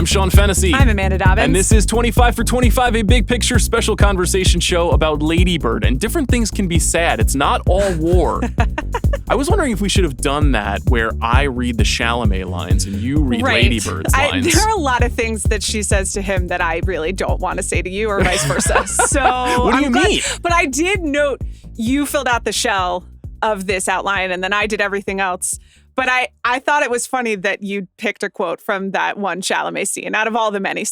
I'm Sean Fennessey. I'm Amanda Dobbins. And this is 25 for 25, a big picture special conversation show about Lady Bird. And different things can be sad. It's not all war. I was wondering if we should have done that where I read the Chalamet lines and you read Lady Bird's lines. There are a lot of things that she says to him that I really don't want to say to you or vice versa. So what do you mean? But I did note you filled out the shell of this outline and then I did everything else. But I thought it was funny that you picked a quote from that one Chalamet scene out of all the many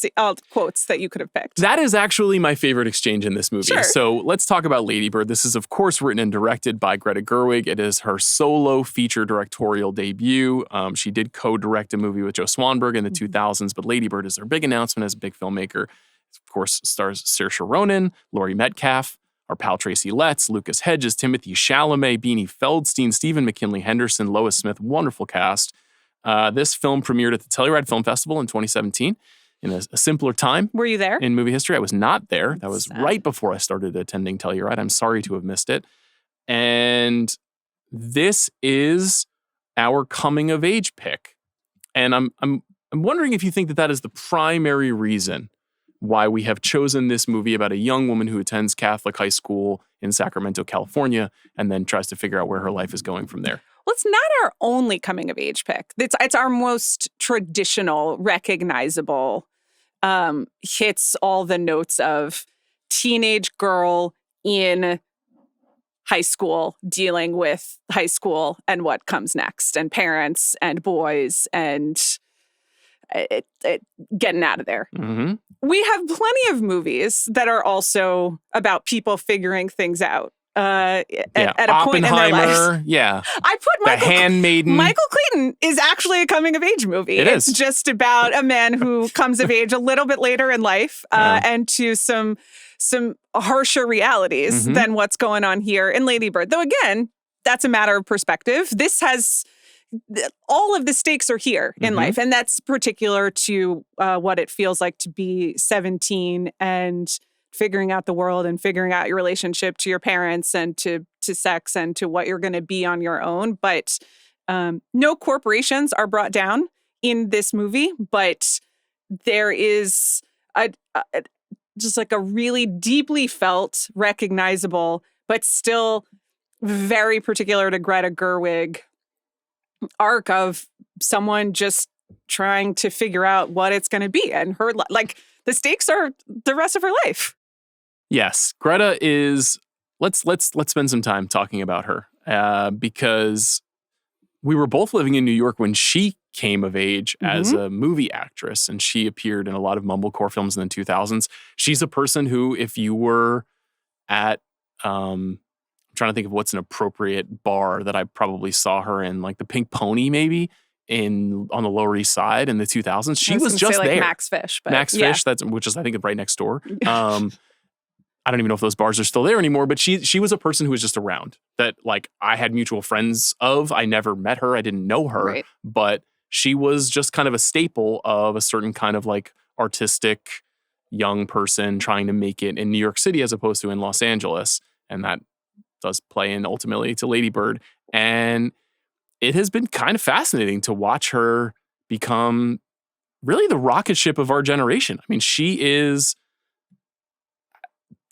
quotes that you could have picked. That is actually my favorite exchange in this movie. Sure. So let's talk about Lady Bird. This is, of course, written and directed by Greta Gerwig. It is her solo feature directorial debut. She did co-direct a movie with Joe Swanberg in the 2000s, but Lady Bird is her big announcement as a big filmmaker. Of course, stars Saoirse Ronan, Laurie Metcalf, our pal Tracy Letts, Lucas Hedges, Timothy Chalamet, Beanie Feldstein, Stephen McKinley Henderson, Lois Smith, wonderful cast. This film premiered at the Telluride Film Festival in 2017 in a simpler time. Were you there? In movie history. I was not there. That was right before I started attending Telluride. I'm sorry to have missed it. And this is our coming of age pick. And I'm wondering if you think that is the primary reason why we have chosen this movie about a young woman who attends Catholic high school in Sacramento, California, and then tries to figure out where her life is going from there. Well, it's not our only coming of age pick. It's our most traditional, recognizable, hits all the notes of teenage girl in high school dealing with high school and what comes next, and parents and boys and getting out of there. Mm-hmm. We have plenty of movies that are also about people figuring things out at a point in their lives. Yeah. I put The Handmaiden. Michael Clayton is actually a coming of age movie. It's just about a man who comes of age a little bit later in life and to some harsher realities than what's going on here in Lady Bird. Though again, that's a matter of perspective. This has all of the stakes are here in life, and that's particular to what it feels like to be 17 and figuring out the world and figuring out your relationship to your parents and to sex and to what you're going to be on your own. But no corporations are brought down in this movie, but there is just like a really deeply felt, recognizable, but still very particular to Greta Gerwig arc of someone just trying to figure out what it's going to be, and her the stakes are the rest of her life. Yes, Greta is. Let's spend some time talking about her because we were both living in New York when she came of age as a movie actress, and she appeared in a lot of mumblecore films in the 2000s. She's a person who, if you were at I'm trying to think of what's an appropriate bar that I probably saw her in, like the Pink Pony maybe on the Lower East Side in the 2000s. She was just there. Max Fish. But Max Fish, which is I think right next door. I don't even know if those bars are still there anymore, but she was a person who was just around that like I had mutual friends of. I never met her. I didn't know her, but she was just kind of a staple of a certain kind of like artistic young person trying to make it in New York City as opposed to in Los Angeles. And that does play in ultimately to Lady Bird. And it has been kind of fascinating to watch her become really the rocket ship of our generation. I mean, she is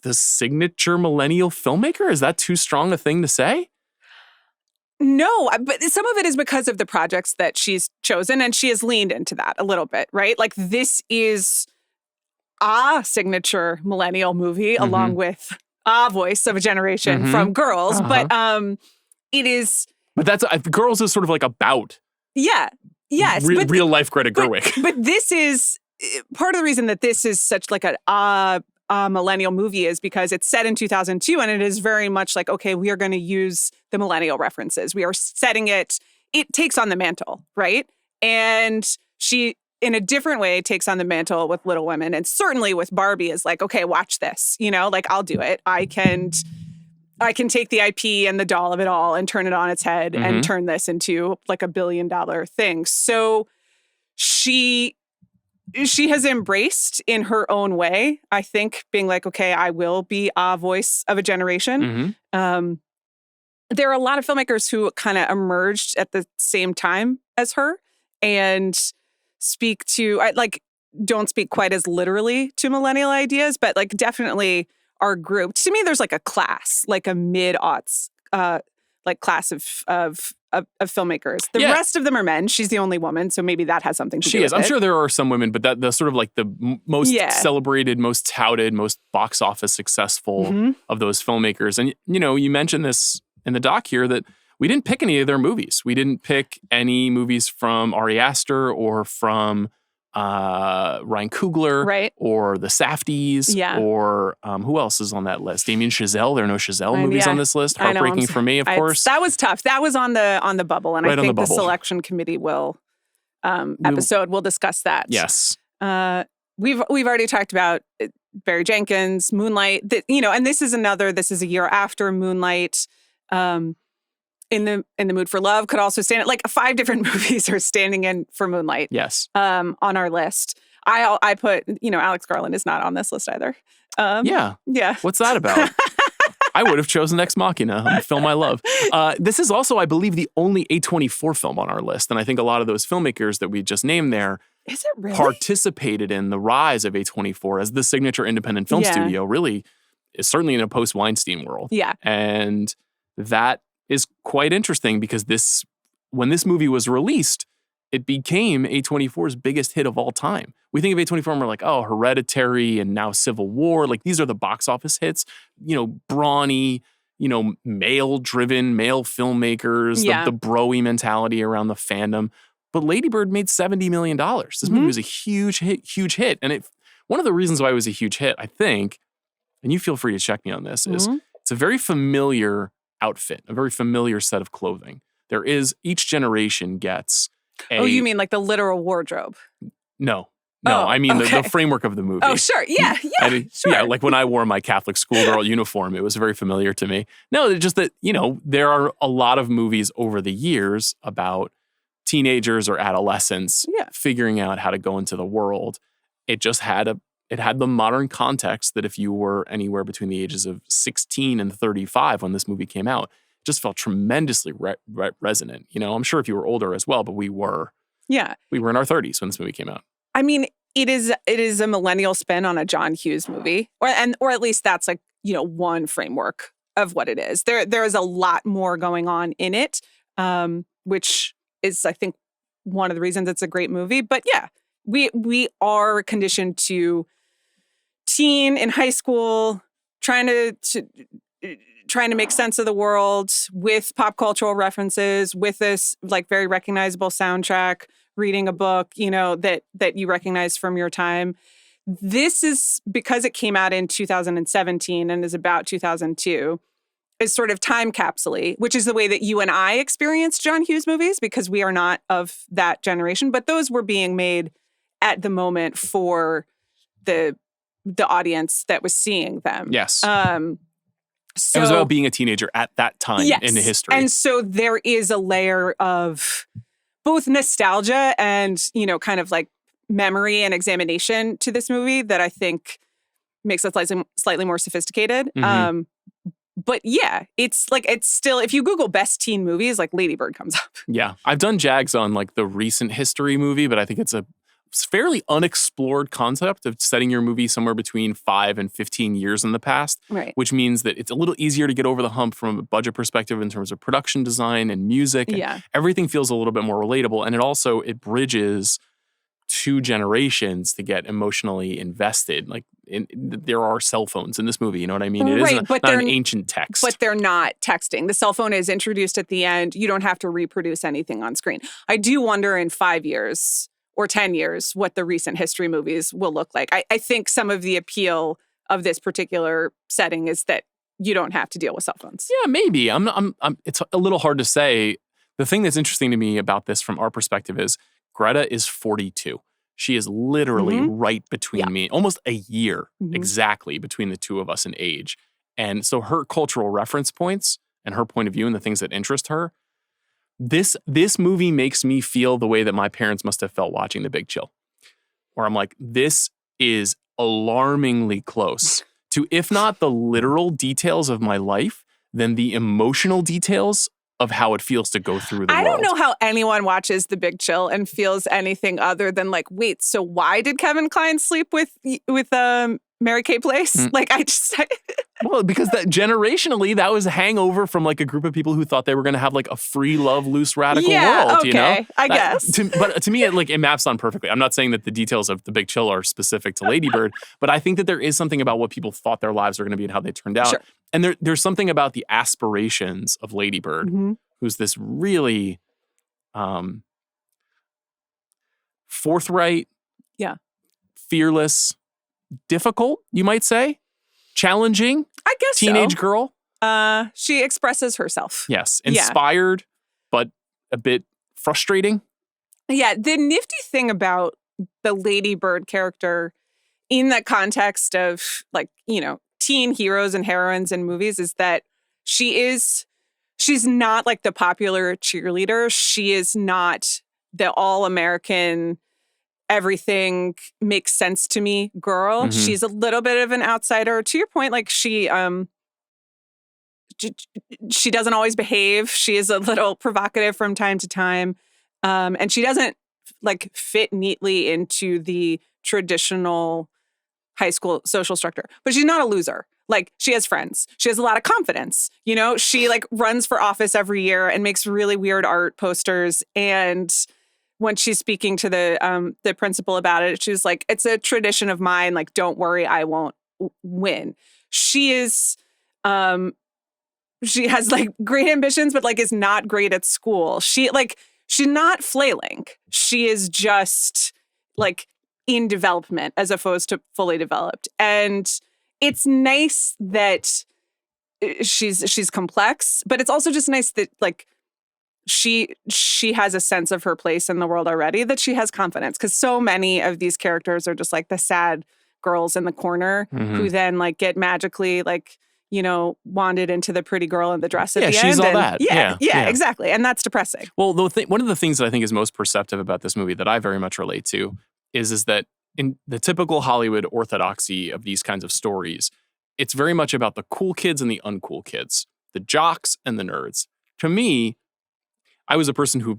the signature millennial filmmaker. Is that too strong a thing to say? No, but some of it is because of the projects that she's chosen, and she has leaned into that a little bit, right? Like this is a signature millennial movie along with a voice of a generation from Girls, but it is. But that's Girls is sort of like about. Yeah. Yes. Real life Greta Gerwig. But this is part of the reason that this is such like a millennial movie is because it's set in 2002 and it is very much like, okay, we are going to use the millennial references. We are setting it takes on the mantle, right? And she, in a different way, takes on the mantle with Little Women. And certainly with Barbie is like, okay, watch this, like I'll do it. I can take the IP and the doll of it all and turn it on its head and turn this into like $1 billion thing. So she has embraced in her own way, I think, being like, okay, I will be a voice of a generation. There are a lot of filmmakers who kind of emerged at the same time as her and speak to, like don't speak quite as literally to millennial ideas, but like definitely are grouped. To me, there's like a class, like a mid-aughts like class of filmmakers. The rest of them are men. She's the only woman, so maybe that has something to do with it. I'm sure there are some women, but that the sort of like the most celebrated, most touted, most box office successful of those filmmakers. And you mentioned this in the doc here that we didn't pick any of their movies. We didn't pick any movies from Ari Aster or from Ryan Coogler or the Safdies or who else is on that list? Damien Chazelle. There are no Chazelle movies on this list. Heartbreaking for me, of course. That was tough. That was on the bubble, and I think the selection committee will episode will discuss that. Yes. We've already talked about Barry Jenkins, Moonlight. And this is a year after Moonlight. In the Mood for Love could also stand. Like 5 different movies are standing in for Moonlight. Yes. On our list, I put Alex Garland is not on this list either. Yeah. What's that about? I would have chosen Ex Machina, a film I love. This is also, I believe, the only A24 film on our list, and I think a lot of those filmmakers that we just named there participated in the rise of A24 as the signature independent film studio. Really, is certainly in a post-Weinstein world. Yeah, and that is quite interesting because when this movie was released, it became A24's biggest hit of all time. We think of A24 and we're like, oh, Hereditary and now Civil War. Like these are the box office hits, brawny, male-driven, male filmmakers, the bro-y mentality around the fandom. But Lady Bird made $70 million. This movie was a huge hit. And one of the reasons why it was a huge hit, I think, and you feel free to check me on this, is it's a very familiar outfit, a very familiar set of clothing. Each generation gets you mean like the literal wardrobe? No, I mean the framework of the movie. Oh, sure. Yeah, sure. Yeah, like when I wore my Catholic schoolgirl uniform, it was very familiar to me. No, it's just that, there are a lot of movies over the years about teenagers or adolescents figuring out how to go into the world. It just had the modern context that if you were anywhere between the ages of 16 and 35 when this movie came out, it just felt tremendously resonant. I'm sure if you were older as well, but we were in our 30s when this movie came out. I mean, it is a millennial spin on a John Hughes movie, or at least that's like, one framework of what it is. There is a lot more going on in it, which is, I think, one of the reasons it's a great movie. But yeah, we are conditioned to teen in high school, trying to make sense of the world with pop cultural references, with this like very recognizable soundtrack, reading a book, that you recognize from your time. This is because it came out in 2017 and is about 2002, is sort of time capsule-y, which is the way that you and I experienced John Hughes movies because we are not of that generation, but those were being made at the moment for the audience that was seeing them. Yes. So, it was about being a teenager at that time in the history. And so there is a layer of both nostalgia and, kind of like memory and examination to this movie that I think makes it slightly more sophisticated. But yeah, it's still, if you Google best teen movies, like Lady Bird comes up. Yeah. I've done Jags on like the recent history movie, but I think it's a fairly unexplored concept of setting your movie somewhere between 5 and 15 years in the past, which means that it's a little easier to get over the hump from a budget perspective in terms of production design and music. And everything feels a little bit more relatable. And it bridges 2 generations to get emotionally invested. Like there are cell phones in this movie, you know what I mean? It isn't not an ancient text. But they're not texting. The cell phone is introduced at the end. You don't have to reproduce anything on screen. I do wonder in 5 years or 10 years what the recent history movies will look like. I think some of the appeal of this particular setting is that you don't have to deal with cell phones. Yeah, maybe. It's a little hard to say. The thing that's interesting to me about this from our perspective is Greta is 42. She is literally right between me, almost a year exactly between the two of us in age. And so her cultural reference points and her point of view and the things that interest her, this movie makes me feel the way that my parents must have felt watching The Big Chill. Where I'm like, this is alarmingly close to, if not the literal details of my life, then the emotional details of how it feels to go through the world. I don't know how anyone watches The Big Chill and feels anything other than like, wait, so why did Kevin Kline sleep with Mary Kay Place? Like, well, because that generationally, that was a hangover from like a group of people who thought they were going to have like a free love, loose, radical world. Okay, you know, I guess. But to me, it maps on perfectly. I'm not saying that the details of The Big Chill are specific to Lady Bird, but I think that there is something about what people thought their lives were going to be and how they turned out. Sure. And there's something about the aspirations of Lady Bird, who's this really forthright, fearless, difficult, you might say, challenging, I guess teenage girl. She expresses herself. Yes, inspired, but a bit frustrating. Yeah, the nifty thing about the Lady Bird character in the context of like, you know, teen heroes and heroines in movies is that she's not like the popular cheerleader. She is not the all-American, everything makes sense to me girl. She's a little bit of an outsider. To your point, like she doesn't always behave. She is a little provocative from time to time. And she doesn't like fit neatly into the traditional high school social structure. But she's not a loser. Like, she has friends. She has a lot of confidence. You know, she like runs for office every year and makes really weird art posters. And when she's speaking to the principal about it, she's like, it's a tradition of mine. Like, don't worry, I won't win. She is, she has like great ambitions, but like is not great at school. She's not flailing. She is just like in development as opposed to fully developed. And it's nice that she's complex, but it's also just nice that like she has a sense of her place in the world already, that she has confidence. Because so many of these characters are just like the sad girls in the corner who then like get magically like, you know, wanded into the pretty girl in the dress at the end. Yeah, she's all that. Yeah, exactly. And that's depressing. Well, one of the things that I think is most perceptive about this movie that I very much relate to is that in the typical Hollywood orthodoxy of these kinds of stories, it's very much about the cool kids and the uncool kids, the jocks and the nerds. To me, I was a person who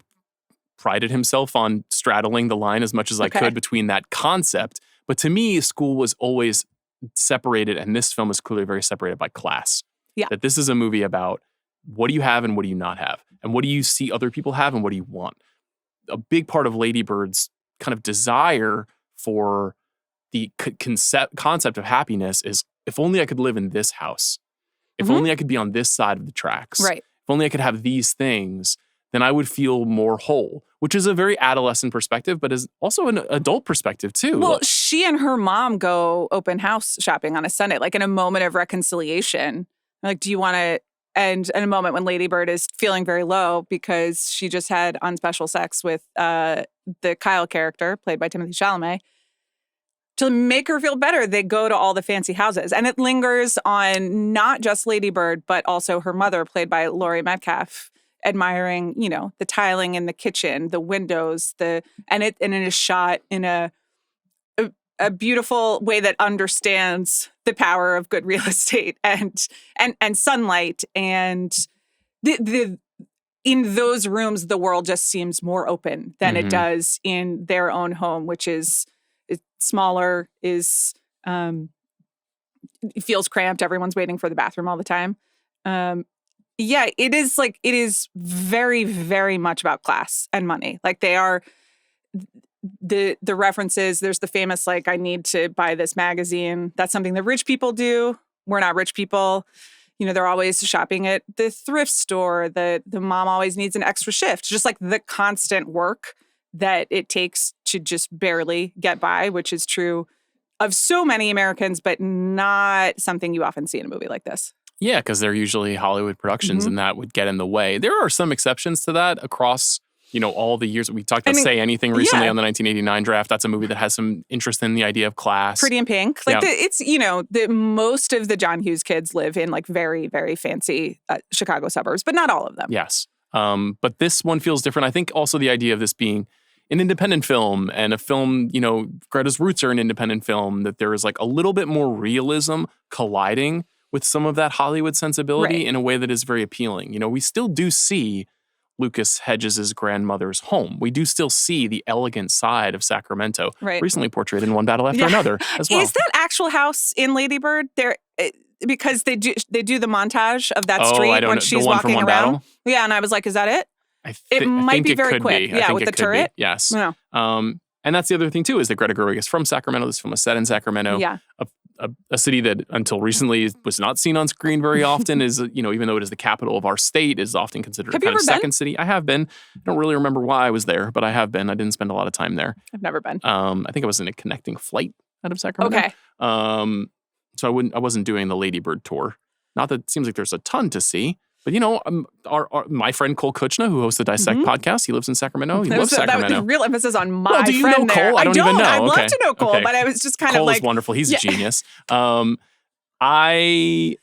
prided himself on straddling the line as much as I could between that concept. But to me, school was always separated, and this film is clearly very separated by class. Yeah. That this is a movie about what do you have and what do you not have? And what do you see other people have and what do you want? A big part of Lady Bird's kind of desire for the concept of happiness is, if only I could live in this house. If only I could be on this side of the tracks. Right. If only I could have these things, then I would feel more whole, which is a very adolescent perspective, but is also an adult perspective too. Well, she and her mom go open house shopping on a Sunday, like in a moment of reconciliation. Like, do you want to, and in a moment when Lady Bird is feeling very low because she just had unspecial sex with the Kyle character, played by Timothée Chalamet, to make her feel better, they go to all the fancy houses. And it lingers on not just Lady Bird, but also her mother, played by Laurie Metcalf, admiring, you know, the tiling in the kitchen, the windows, and it is shot in a beautiful way that understands the power of good real estate and sunlight. And the in those rooms, the world just seems more open than it does in their own home, which is smaller, is it feels cramped. Everyone's waiting for the bathroom all the time. Yeah, it is very, very much about class and money. Like, they are the references. There's the famous, like, I need to buy this magazine. That's something that rich people do. We're not rich people. You know, they're always shopping at the thrift store. The mom always needs an extra shift. Just like the constant work that it takes to just barely get by, which is true of so many Americans, but not something you often see in a movie like this. Yeah, because they're usually Hollywood productions, and that would get in the way. There are some exceptions to that across, you know, all the years. We talked about Say Anything recently on the 1989 draft. That's a movie that has some interest in the idea of class. Pretty in Pink. Like, it's, you know, most of the John Hughes kids live in like very, very fancy Chicago suburbs, but not all of them. Yes. But this one feels different. I think also the idea of this being an independent film, and a film, you know, Greta's roots are an independent film, that there is like a little bit more realism colliding with some of that Hollywood sensibility in a way that is very appealing. You know, we still do see Lucas Hedges' grandmother's home. We do still see the elegant side of Sacramento, recently portrayed in One Battle After Another as well. Is that actual house in Lady Bird there? Because they do the montage of that street when she's walking around. Battle? Yeah, and I was like, is that it? It might be very quick. Yeah, with the turret. Yes. Yeah. And that's the other thing too, is that Greta Gerwig is from Sacramento. This film is set in Sacramento. Yeah. A city that until recently was not seen on screen very often is, you know, even though it is the capital of our state, is often considered a kind of second city. I have been. I don't really remember why I was there, but I have been. I didn't spend a lot of time there. I've never been. I think I was in a connecting flight out of Sacramento. Okay. So I wasn't doing the Lady Bird tour. Not that it seems like there's a ton to see. But, you know, my friend Cole Kuchna, who hosts the Dissect podcast, he lives in Sacramento. He loves Sacramento. That was real emphasis on my friend. Do you know Cole? I don't even know. I'd love to know Cole, but I was just kind of like... Cole's wonderful. He's a genius. I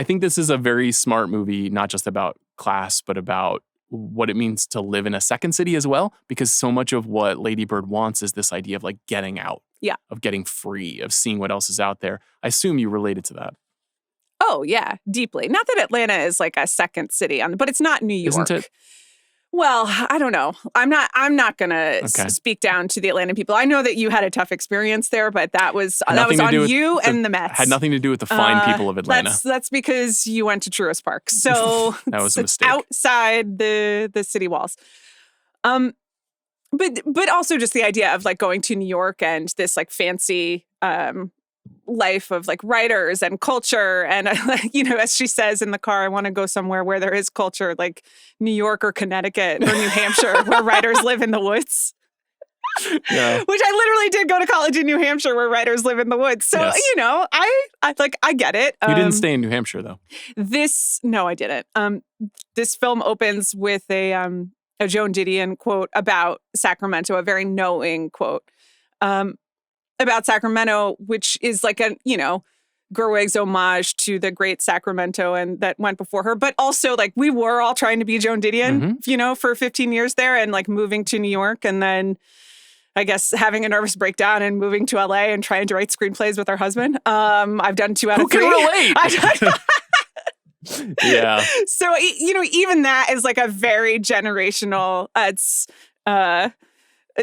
think this is a very smart movie, not just about class, but about what it means to live in a second city as well. Because so much of what Lady Bird wants is this idea of like getting out, of getting free, of seeing what else is out there. I assume you related to that. Oh, yeah, deeply. Not that Atlanta is like a second city, but it's not New York. Isn't it? Well, I don't know. I'm not going to speak down to the Atlanta people. I know that you had a tough experience there, but that was on you and the Mets. Had nothing to do with the fine people of Atlanta. That's because you went to Truist Park. So that was a mistake. Outside the city walls. But also just the idea of like going to New York and this like fancy life of like writers and culture. And, you know, as she says in the car, I want to go somewhere where there is culture, like New York or Connecticut or New Hampshire, where writers live in the woods. Yeah. Which I literally did go to college in New Hampshire where writers live in the woods. So, you know, I get it. You didn't stay in New Hampshire though. No, I didn't. This film opens with a Joan Didion quote about Sacramento, a very knowing quote. About Sacramento, which is like a, you know, Gerwig's homage to the great Sacramento and that went before her. But also like we were all trying to be Joan Didion, you know, for 15 years there and like moving to New York and then I guess having a nervous breakdown and moving to LA and trying to write screenplays with her husband. I've done 2 out of 3. Who can relate? Yeah. So, you know, even that is like a very generational, it's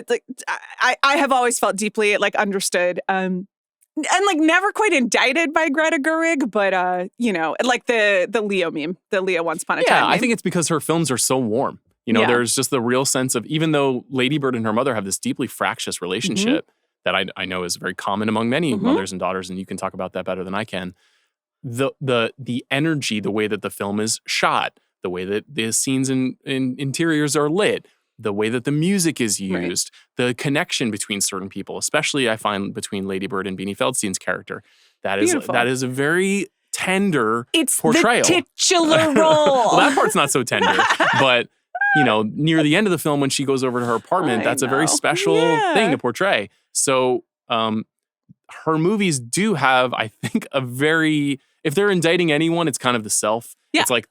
like I have always felt deeply like understood and like never quite indicted by Greta Gerwig, but you know, like the Leo meme, the Leo Once Upon a Time. Yeah, I meme. think it's because her films are so warm. You know, there's just the real sense of, even though Lady Bird and her mother have this deeply fractious relationship that I know is very common among many mothers and daughters, and you can talk about that better than I can. The energy, the way that the film is shot, the way that the scenes in interiors are lit, the way that the music is used, the connection between certain people, especially I find between Lady Bird and Beanie Feldstein's character, that is a very tender portrayal. It's the titular role. Well, that part's not so tender, but you know, near the end of the film when she goes over to her apartment, that's a very special thing to portray. So her movies do have, I think, if they're indicting anyone, it's kind of the self. Yeah. It's like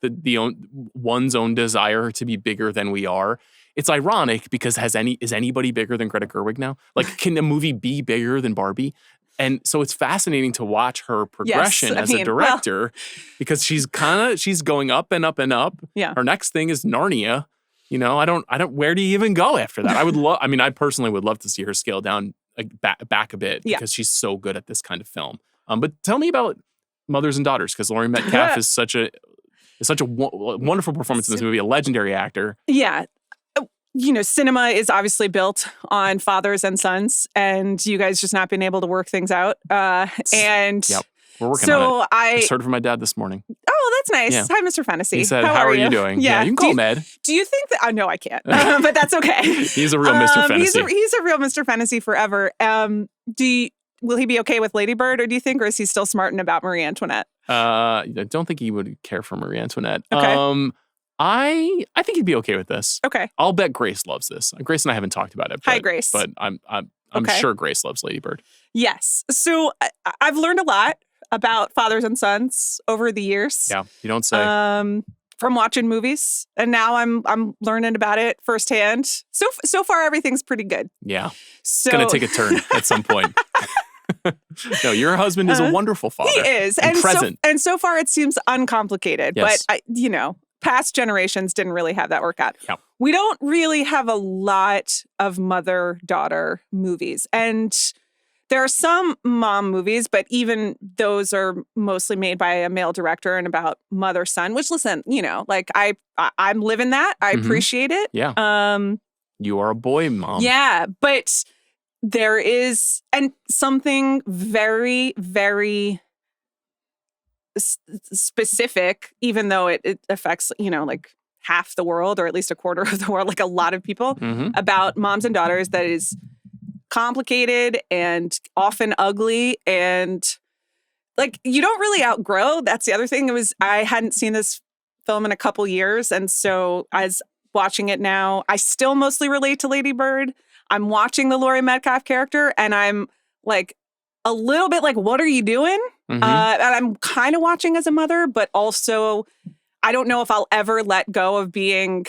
one's own desire to be bigger than we are. It's ironic because is anybody bigger than Greta Gerwig now? Like, can a movie be bigger than Barbie? And so it's fascinating to watch her progression as a director because she's going up and up and up. Yeah. Her next thing is Narnia. You know, I don't, where do you even go after that? I personally would love to see her scale down back a bit because she's so good at this kind of film. But tell me about Mothers and Daughters, because Laurie Metcalf is such a wonderful performance in this movie, a legendary actor. Yeah. You know, cinema is obviously built on fathers and sons, and you guys just not being able to work things out. And yep, we're working on it. I just heard from my dad this morning. Oh, that's nice. Yeah. Hi, Mr. Fennessey. He said, how are you doing? Yeah, you can call him Ed. Do you think that, no, I can't, but that's okay. He's a real Mr. Fennessey. He's a real Mr. Fennessey forever. Will he be okay with Lady Bird, or do you think, or is he still smarting about Marie Antoinette? I don't think he would care for Marie Antoinette. Okay. I think he'd be okay with this. Okay. I'll bet Grace loves this. Grace and I haven't talked about it. Hi, Grace. But I'm sure Grace loves Lady Bird. Yes. So I've learned a lot about fathers and sons over the years. Yeah, you don't say. From watching movies, and now I'm learning about it firsthand. So far, everything's pretty good. Yeah. So it's gonna take a turn at some point. No, your husband is a wonderful father. He is. And present. So far it seems uncomplicated. Yes. But, past generations didn't really have that work out. Yep. We don't really have a lot of mother-daughter movies. And there are some mom movies, but even those are mostly made by a male director and about mother-son, which, listen, I'm living that. I appreciate it. Yeah. You are a boy mom. Yeah, but there is something very, very specific, even though it affects, half the world or at least a quarter of the world, like a lot of people, about moms and daughters that is complicated and often ugly. And you don't really outgrow. That's the other thing. I hadn't seen this film in a couple years. And so as watching it now, I still mostly relate to Lady Bird. I'm watching the Laurie Metcalf character and I'm a little bit what are you doing? And I'm kind of watching as a mother, but also I don't know if I'll ever let go of being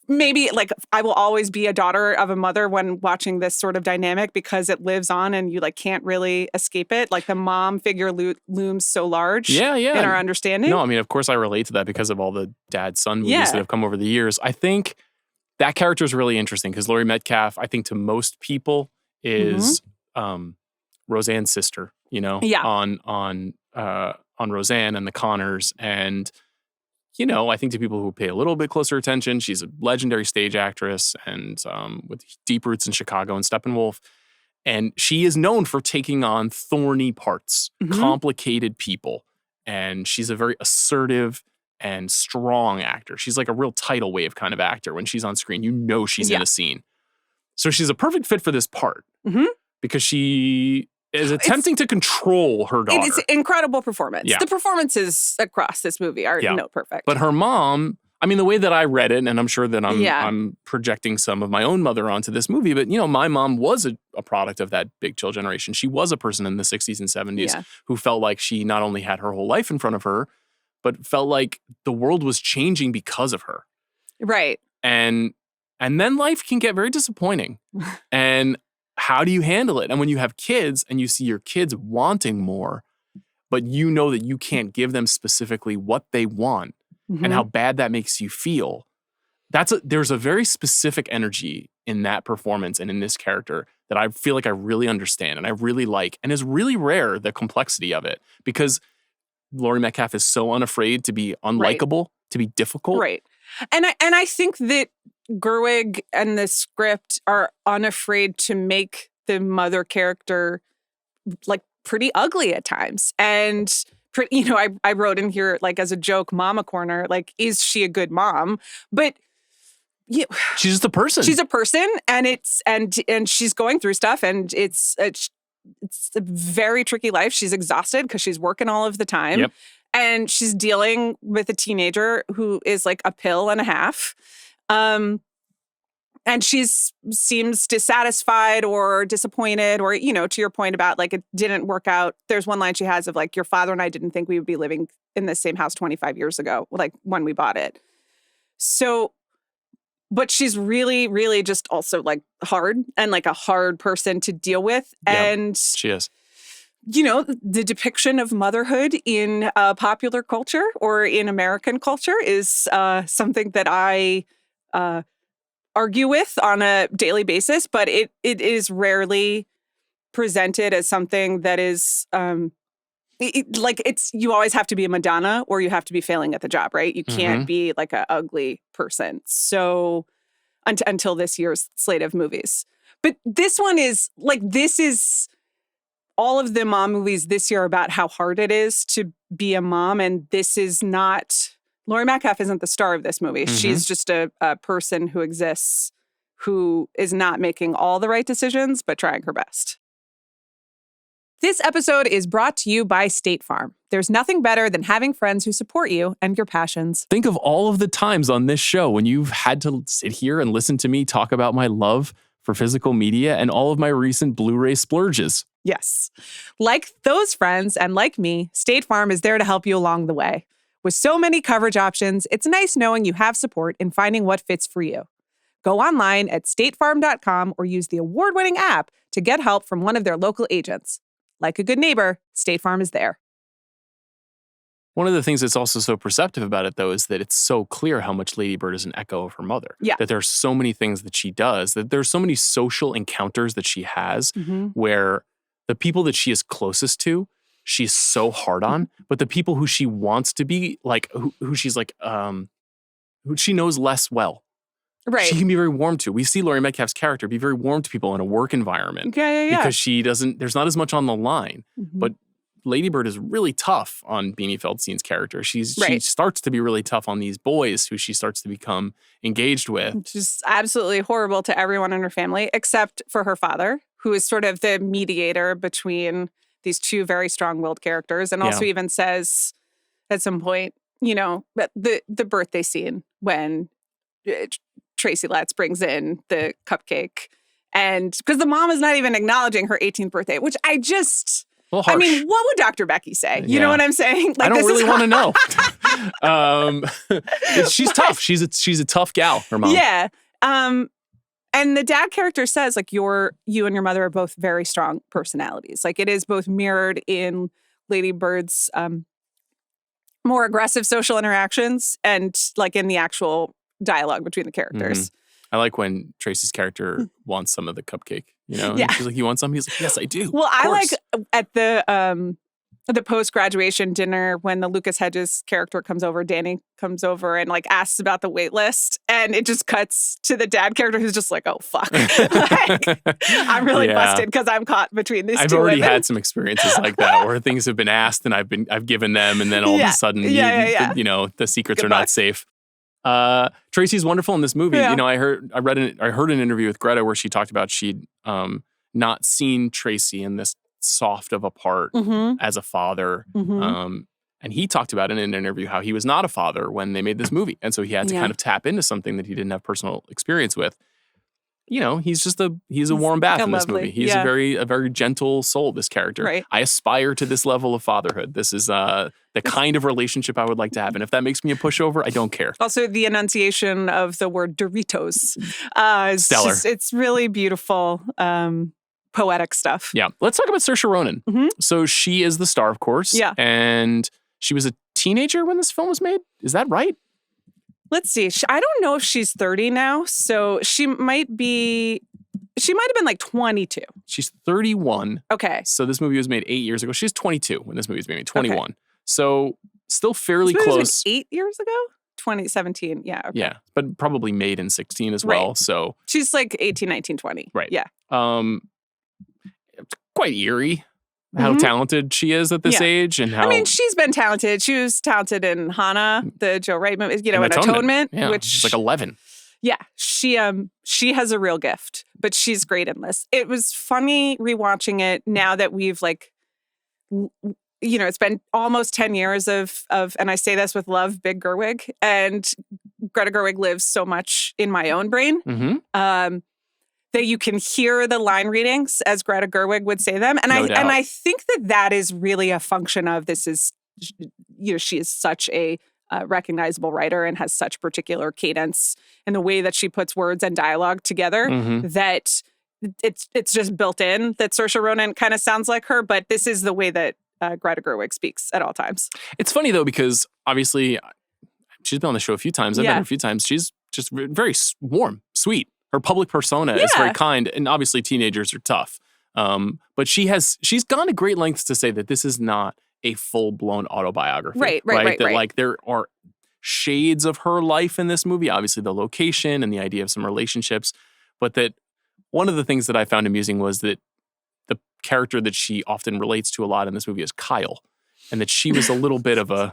maybe I will always be a daughter of a mother when watching this sort of dynamic because it lives on and you can't really escape it. The mom figure looms so large in our understanding. No, I mean, of course I relate to that because of all the dad-son movies that have come over the years. I think that character is really interesting because Laurie Metcalf, I think to most people is Roseanne's sister, on Roseanne and the Connors. And, I think to people who pay a little bit closer attention, she's a legendary stage actress and with deep roots in Chicago and Steppenwolf. And she is known for taking on thorny parts, complicated people. And she's a very assertive and strong actor. She's like a real tidal wave kind of actor. When she's on screen, she's in a scene. So she's a perfect fit for this part because she is attempting to control her daughter. It's an incredible performance. Yeah. The performances across this movie are perfect. But her mom, I mean, the way that I read it, and I'm sure that I'm projecting some of my own mother onto this movie, but, my mom was a product of that Big Chill generation. She was a person in the 60s and 70s who felt like she not only had her whole life in front of her, but felt like the world was changing because of her. Right. And then life can get very disappointing. And how do you handle it? And when you have kids and you see your kids wanting more, but you know that you can't give them specifically what they want and how bad that makes you feel, there's a very specific energy in that performance and in this character that I feel like I really understand and I really like, and is really rare, the complexity of it, because Laurie Metcalf is so unafraid to be unlikable, to be difficult. Right. And I think that Gerwig and the script are unafraid to make the mother character pretty ugly at times. And I wrote in here as a joke, Mama Corner, is she a good mom? But she's just a person. She's a person, and and she's going through stuff, and it's a very tricky life. She's exhausted because she's working all of the time. Yep. And she's dealing with a teenager who is a pill and a half. And she seems dissatisfied or disappointed or, to your point about it didn't work out. There's one line she has of your father and I didn't think we would be living in the same house 25 years ago, when we bought it. So, but she's really, really just also hard and a hard person to deal with. Yeah, and she is. The depiction of motherhood in popular culture or in American culture is something that I argue with on a daily basis, but it is rarely presented as something that is you always have to be a Madonna or you have to be failing at the job, right? You can't be an ugly person. So until this year's slate of movies. But this one is this is all of the mom movies this year about how hard it is to be a mom. And this is not, Laurie Metcalf isn't the star of this movie. She's just a person who exists, who is not making all the right decisions, but trying her best. This episode is brought to you by State Farm. There's nothing better than having friends who support you and your passions. Think of all of the times on this show when you've had to sit here and listen to me talk about my love for physical media and all of my recent Blu-ray splurges. Yes. Like those friends and like me, State Farm is there to help you along the way. With so many coverage options, it's nice knowing you have support in finding what fits for you. Go online at statefarm.com or use the award-winning app to get help from one of their local agents. like a good neighbor, State Farm is there. One of the things that's also so perceptive about it, though, is that it's so clear how much Lady Bird is an echo of her mother. Yeah. That there's so many things that she does, that there's so many social encounters that she has where the people that she is closest to, she's so hard on, but the people who she wants to be, like, who she's like, who she knows less well. Right. She can be very warm to. We see Laurie Metcalf's character be very warm to people in a work environment. Yeah. Because there's not as much on the line. But Lady Bird is really tough on Beanie Feldstein's character. She starts to be really tough on these boys who she starts to become engaged with. She's absolutely horrible to everyone in her family, except for her father, who is sort of the mediator between these two very strong-willed characters, and also even says at some point, the birthday scene when Tracy Letts brings in the cupcake, and because the mom is not even acknowledging her 18th birthday, which I just... I mean, what would Dr. Becky say? You know what I'm saying? Like, I don't really want to know. She's tough. She's a tough gal, her mom. Yeah. And the dad character says, like, you and your mother are both very strong personalities. Like, it is both mirrored in Lady Bird's more aggressive social interactions and, like, in the actual dialogue between the characters. I like when Tracy's character wants some of the cupcake, And she's like, you want some? He's like, yes, I do. Well, I like at the post-graduation dinner when the Lucas Hedges character comes over, Danny comes over and like asks about the wait list, and it just cuts to the dad character who's just like, oh, fuck. Like, I'm really busted because I'm caught between these two I've already women. had some experiences like that where things have been asked and I've given them, and then all of a sudden, the secrets are not safe. Tracy's wonderful in this movie. I heard an interview with Greta where she talked about she'd not seen Tracy in this soft of a part as a father. And he talked about in an interview how he was not a father when they made this movie. And so he had to kind of tap into something that he didn't have personal experience with. He's a warm bath in this movie. He's a very gentle soul, this character. Right. I aspire to this level of fatherhood. This is the kind of relationship I would like to have. And if that makes me a pushover, I don't care. Also, the enunciation of the word Doritos. Stellar. It's really beautiful, poetic stuff. Yeah. Let's talk about Saoirse Ronan. So she is the star, of course. Yeah. And she was a teenager when this film was made. Is that right? Let's see. I don't know if she's 30 now, so she might have been like 22. She's 31. Okay. So this movie was made 8 years ago. She's 22 when this movie was made, 21. Okay. So still fairly this movie close. Was made 8 years ago? 2017. Yeah. Okay. Yeah. But probably made in 16 as well. So she's like 18, 19, 20. Right. Yeah. Quite eerie. How talented she is at this age, and how she's been talented. She was talented in Hannah, the Joe Wright movie, in Atonement, which she's like 11. Yeah, she has a real gift, but she's great in this. It was funny rewatching it now that we've it's been almost 10 years of, and I say this with love, Big Gerwig, and Greta Gerwig lives so much in my own brain. That you can hear the line readings as Greta Gerwig would say them. And I think that is really a function of this is, she is such a recognizable writer and has such particular cadence in the way that she puts words and dialogue together that it's just built in that Saoirse Ronan kind of sounds like her, but this is the way that Greta Gerwig speaks at all times. It's funny though, because obviously she's been on the show a few times. I've met her a few times. She's just very warm, sweet. Her public persona is very kind, and obviously teenagers are tough. But she's gone to great lengths to say that this is not a full-blown autobiography. Right. That like there are shades of her life in this movie, obviously the location and the idea of some relationships, but that one of the things that I found amusing was that the character that she often relates to a lot in this movie is Kyle, and that she was a little bit of a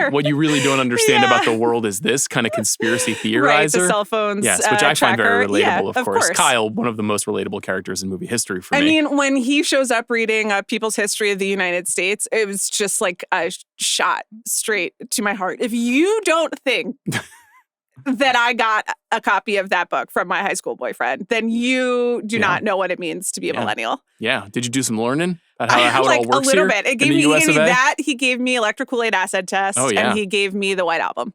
what you really don't understand about the world is this kind of conspiracy theorizer. Right, the cell phones. Yes, which I find very relatable, yeah, of course. Kyle, one of the most relatable characters in movie history for me. I mean, when he shows up reading People's History of the United States, it was just like a shot straight to my heart. If you don't think that I got a copy of that book from my high school boyfriend, then you do not know what it means to be a millennial. Yeah. Did you do some learning about how it all works a little here bit. He gave me that. He gave me Electric Kool-Aid Acid Test, and he gave me the White Album.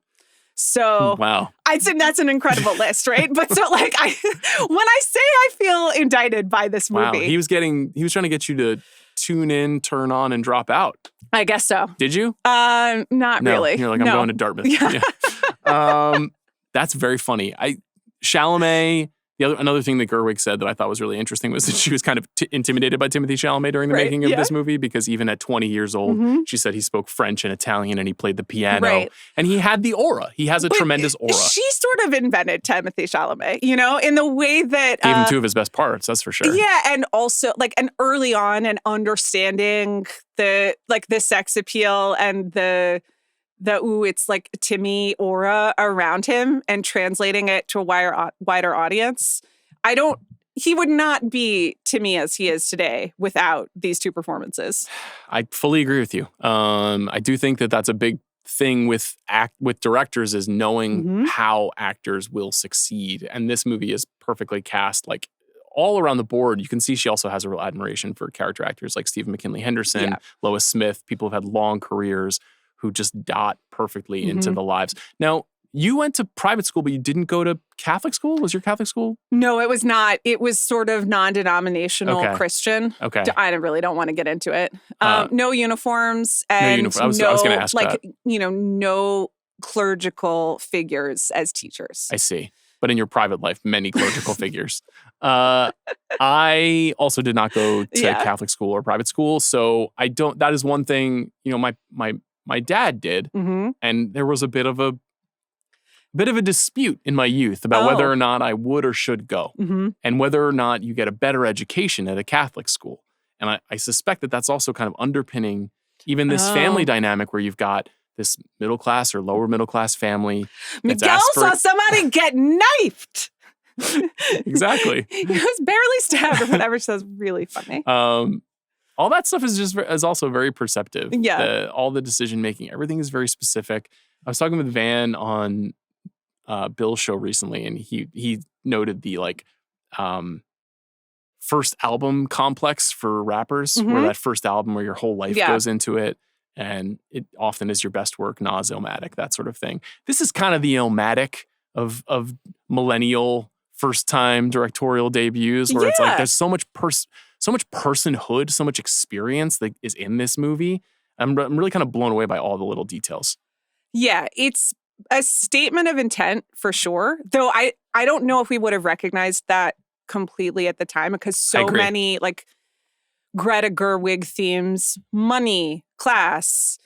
So wow, I'd say that's an incredible list, right? But so when I say I feel indicted by this movie, he was trying to get you tune in, turn on, and drop out. I guess so. Did you? Not really. You're like, I'm going to Dartmouth. Yeah. That's very funny. Chalamet. Another thing that Gerwig said that I thought was really interesting was that she was kind of intimidated by Timothy Chalamet during the making of this movie because even at 20 years old, she said he spoke French and Italian and he played the piano. And he had the aura. He has a tremendous aura. She sort of invented Timothy Chalamet, in the way that... Gave him two of his best parts, that's for sure. Yeah, and also, and early on and understanding the sex appeal and it's like Timmy aura around him and translating it to a wider audience. He would not be Timmy as he is today without these two performances. I fully agree with you. I do think that that's a big thing with directors is knowing how actors will succeed. And this movie is perfectly cast like all around the board. You can see she also has a real admiration for character actors like Stephen McKinley Henderson, Lois Smith, people who've had long careers who just dot perfectly into the lives. Now, you went to private school, but you didn't go to Catholic school? Was your Catholic school? No, it was not. It was sort of non-denominational Christian. Okay. I really don't want to get into it. No uniforms and I was going to ask that. No clerical figures as teachers. I see. But in your private life, many clerical figures. I also did not go to Catholic school or private school, so that is one thing, my dad did, and there was a bit of a dispute in my youth about whether or not I would or should go, and whether or not you get a better education at a Catholic school. And I suspect that that's also kind of underpinning even this family dynamic where you've got this middle class or lower middle class family. Miguel saw somebody get knifed. Exactly. He was barely stabbed or whatever, so it's really funny. All that stuff is also very perceptive. Yeah. All the decision making, everything is very specific. I was talking with Van on Bill's show recently, and he noted the first album complex for rappers, where that first album where your whole life goes into it, and it often is your best work, Nas, Illmatic, that sort of thing. This is kind of the Illmatic of millennial first time directorial debuts, where it's like there's so much personhood, so much experience that is in this movie. I'm really kind of blown away by all the little details. Yeah, it's a statement of intent for sure. Though I don't know if we would have recognized that completely at the time because so many Greta Gerwig themes, money, class,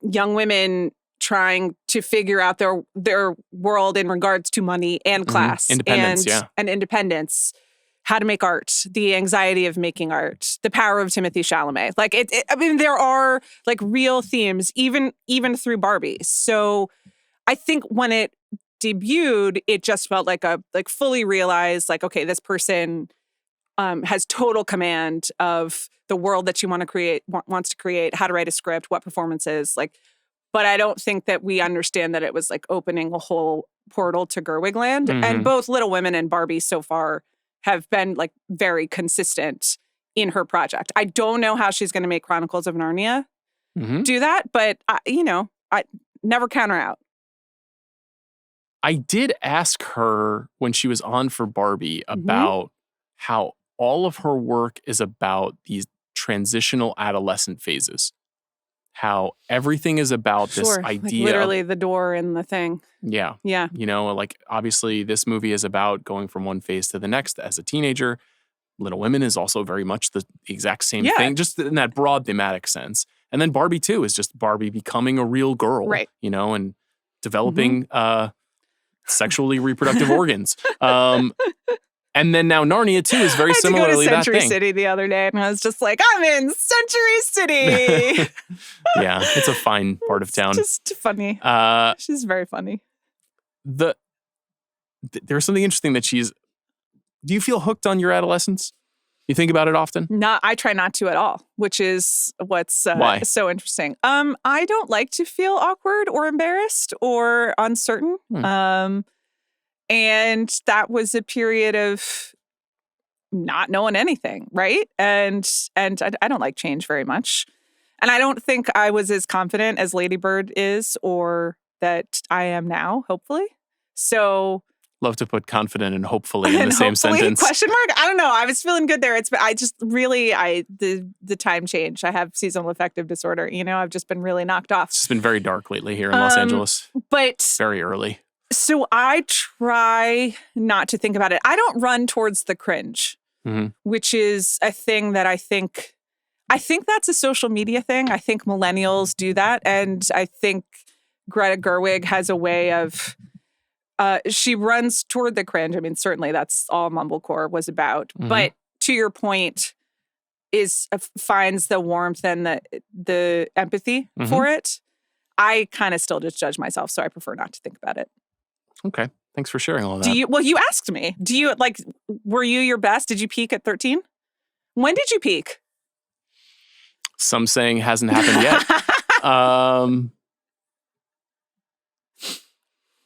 young women trying to figure out their world in regards to money and class. Independence, and independence. How to make art, the anxiety of making art, the power of Timothy Chalamet. There are real themes, even through Barbie. So I think when it debuted, it just felt like fully realized, okay, this person has total command of the world that she wants to create, how to write a script, what performances, but I don't think that we understand that it was opening a whole portal to Gerwig land. And both Little Women and Barbie so far have been very consistent in her project. I don't know how she's going to make Chronicles of Narnia do that, but I never count her out. I did ask her when she was on for Barbie about how all of her work is about these transitional adolescent phases. How everything is about this idea. Literally the door and the thing. Yeah. Yeah. Obviously this movie is about going from one phase to the next as a teenager. Little Women is also very much the exact same thing, just in that broad thematic sense. And then Barbie 2 is just Barbie becoming a real girl, right? And developing sexually reproductive organs. And then now Narnia 2 is very similarly that thing. I went to Century City the other day and I was just I'm in Century City. Yeah, it's a fine part of town. It's just funny. She's very funny. There's something interesting that do you feel hooked on your adolescence? You think about it often? No, I try not to at all, which is what's so interesting. I don't like to feel awkward or embarrassed or uncertain. And that was a period of not knowing anything, right? And I don't like change very much. And I don't think I was as confident as Lady Bird is or that I am now, hopefully. So love to put confident and hopefully in the same sentence. Question mark? I don't know. I was feeling good there. The time change. I have seasonal affective disorder. I've just been really knocked off. It's been very dark lately here in Los Angeles. But very early. So I try not to think about it. I don't run towards the cringe, which is a thing that I think that's a social media thing. I think millennials do that. And I think Greta Gerwig has a way of, she runs toward the cringe. I mean, certainly that's all Mumblecore was about. But to your point, finds the warmth and the empathy for it. I kind of still just judge myself, so I prefer not to think about it. Okay. Thanks for sharing all that. You asked me. Were you your best? Did you peak at 13? When did you peak? Some saying hasn't happened yet.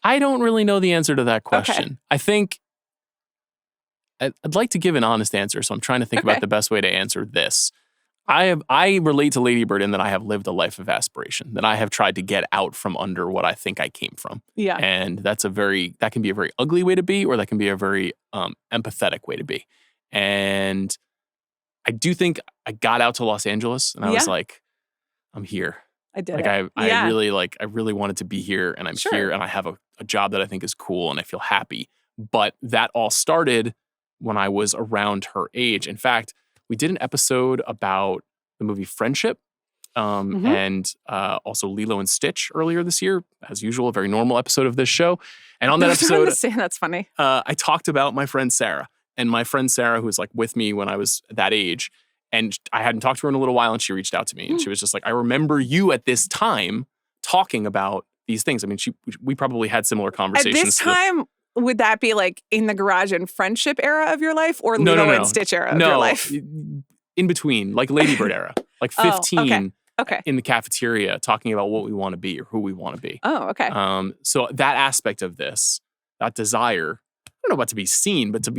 I don't really know the answer to that question. Okay. I think I'd like to give an honest answer, so I'm trying to think about the best way to answer this. I relate to Lady Bird in that I have lived a life of aspiration, that I have tried to get out from under what I think I came from. Yeah. And that can be a very ugly way to be, or that can be a very empathetic way to be. And I do think I got out to Los Angeles and I was like, I'm here. I did. I really wanted to be here, and I'm here, and I have a job that I think is cool and I feel happy. But that all started when I was around her age. In fact, we did an episode about the movie Friendship and also Lilo and Stitch earlier this year. As usual, a very normal episode of this show. And on that episode, that's funny. I talked about my friend Sarah. And my friend Sarah, who was like with me when I was that age, and I hadn't talked to her in a little while, and she reached out to me. And she was just like, I remember you at this time talking about these things. I mean, we probably had similar conversations. At this time, would that be like in the garage and Friendship era of your life, or Lilo and Stitch era of your life? In between, like Lady Bird era, like 15 in the cafeteria talking about what we want to be or who we want to be. Oh, okay. So that aspect of this, that desire, I don't know about to be seen, but to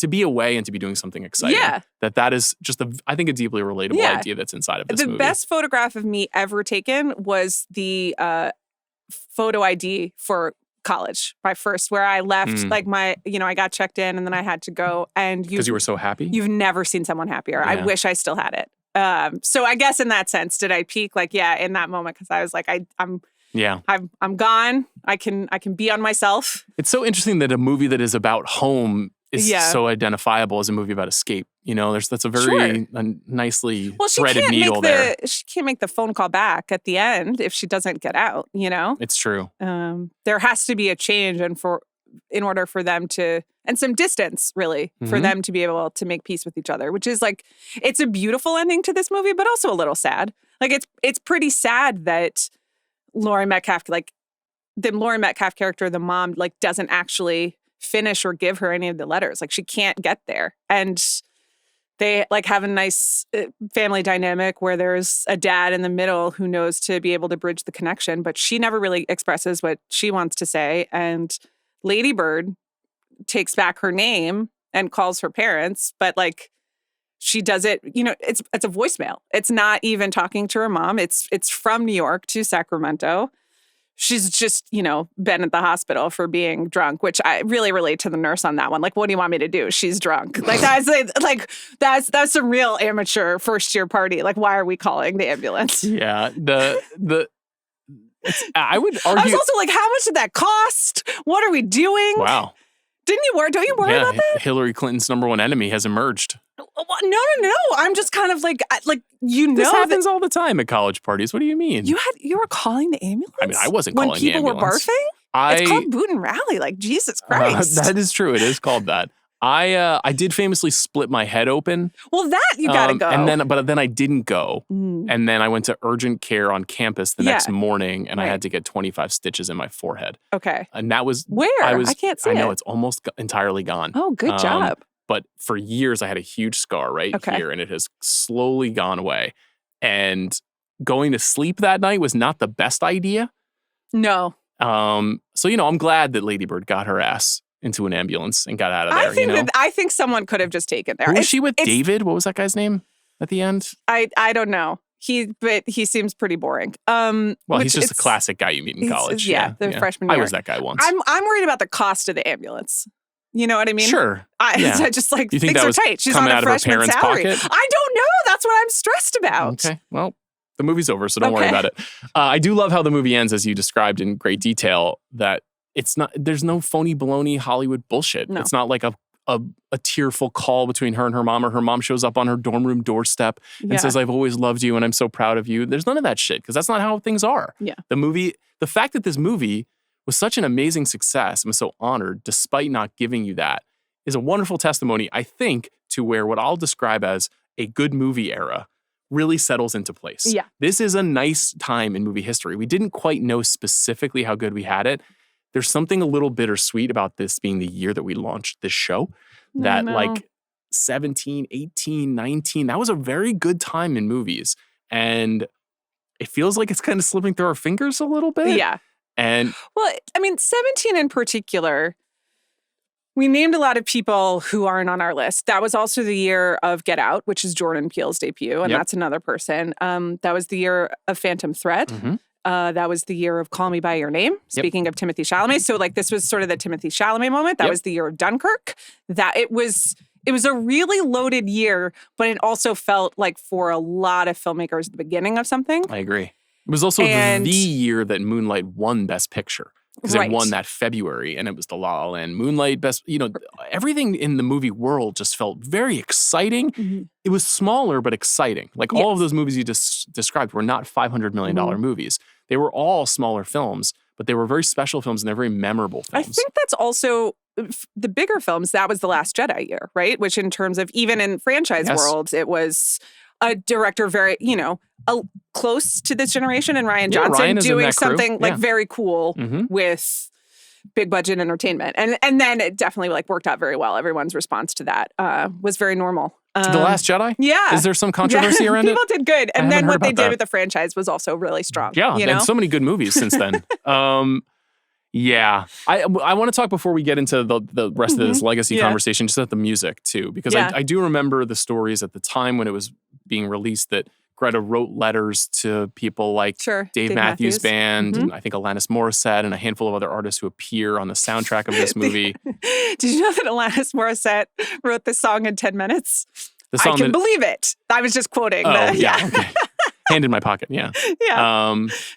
be away and to be doing something exciting. Yeah. That is just I think a deeply relatable idea that's inside of this movie. The best photograph of me ever taken was the photo ID for college, my first, where I left I got checked in and then I had to go, and because you were so happy. You've never seen someone happier. Yeah. I wish I still had it. So I guess in that sense, did I peak? In that moment, because I was like, I'm gone. I can be on myself. It's so interesting that a movie that is about home is so identifiable as a movie about escape. That's a very nicely threaded needle there. She can't make the phone call back at the end if she doesn't get out, It's true. There has to be a change in order for them to, and some distance really, for them to be able to make peace with each other, which is it's a beautiful ending to this movie, but also a little sad. It's pretty sad that Laurie Metcalf, the Laurie Metcalf character, the mom, doesn't actually finish or give her any of the letters. She can't get there. And they have a nice family dynamic where there's a dad in the middle who knows to be able to bridge the connection, but she never really expresses what she wants to say. And Lady Bird takes back her name and calls her parents, but she does it, it's a voicemail. It's not even talking to her mom. It's from New York to Sacramento. She's just, been at the hospital for being drunk, which I really relate to the nurse on that one. What do you want me to do? She's drunk. That's a real amateur first year party. Why are we calling the ambulance? Yeah. I would argue. I was also how much did that cost? What are we doing? Wow. Don't you worry about that? Hillary Clinton's number one enemy has emerged. No. I'm just kind of this happens all the time at college parties. What do you mean? You were calling the ambulance? I mean, I wasn't calling the ambulance. When people were barfing? It's called Boot and Rally. Jesus Christ. That is true. It is called that. I did famously split my head open. Well, that you gotta go. But then I didn't go. And then I went to urgent care on campus the next morning, and I had to get 25 stitches in my forehead. Okay. And that was where? I can't see it. I know it's almost entirely gone. Oh, good job. But for years, I had a huge scar here, and it has slowly gone away. And going to sleep that night was not the best idea. No. So I'm glad that Lady Bird got her ass into an ambulance and got out of there. I think someone could have just taken there. Who was she with? David? What was that guy's name at the end? I don't know. But he seems pretty boring. Well, he's just a classic guy you meet in college. The freshman year. I was that guy once. I'm worried about the cost of the ambulance. You know what I mean? Sure. I just like, things are tight. She's on a freshman salary. Pocket? I don't know. That's what I'm stressed about. Okay. Well, the movie's over, so don't worry about it. I do love how the movie ends, as you described in great detail, that there's no phony baloney Hollywood bullshit. No. It's not like a tearful call between her and her mom, or her mom shows up on her dorm room doorstep and says, "I've always loved you and I'm so proud of you." There's none of that shit, because that's not how things are. Yeah. The fact that this movie was such an amazing success and was so honored despite not giving you that is a wonderful testimony, I think, to where what I'll describe as a good movie era really settles into place. Yeah. This is a nice time in movie history. We didn't quite know specifically how good we had it. There's something a little bittersweet about this being the year that we launched this show. That like 17, 18, 19, that was a very good time in movies. And it feels like it's kind of slipping through our fingers a little bit. Yeah. And well, I mean, 17 in particular, we named a lot of people who aren't on our list. That was also the year of Get Out, which is Jordan Peele's debut. And that's another person. That was the year of Phantom Thread. Mm-hmm. That was the year of Call Me By Your Name. Speaking of Timothée Chalamet. So like this was sort of the Timothée Chalamet moment. That was the year of Dunkirk. That it was a really loaded year, but it also felt like for a lot of filmmakers the beginning of something. I agree. It was also the year that Moonlight won Best Picture. Because it won that February, and it was the La La Land Moonlight Best. Everything in the movie world just felt very exciting. Mm-hmm. It was smaller but exciting. Like all of those movies you just described were not $500 million movies. They were all smaller films, but they were very special films and they're very memorable films. I think that's also the bigger films. That was The Last Jedi year, right? Which in terms of even in franchise worlds, it was a director very, close to this generation, and Rian Johnson doing something like very cool with big budget entertainment. And then it definitely like worked out very well. Everyone's response to that was very normal. The Last Jedi? Yeah. Is there some controversy around People did good. And then what they did with the franchise was also really strong. Yeah, and so many good movies since then. Yeah. I want to talk before we get into the rest of this legacy conversation, just about the music too, because I do remember the stories at the time when it was being released that Greta wrote letters to people like Dave Matthews Band, and I think Alanis Morissette, and a handful of other artists who appear on the soundtrack of this movie. Did you know that Alanis Morissette wrote this song in 10 minutes? I can believe it. I was just quoting. Okay. Hand in my pocket, yeah.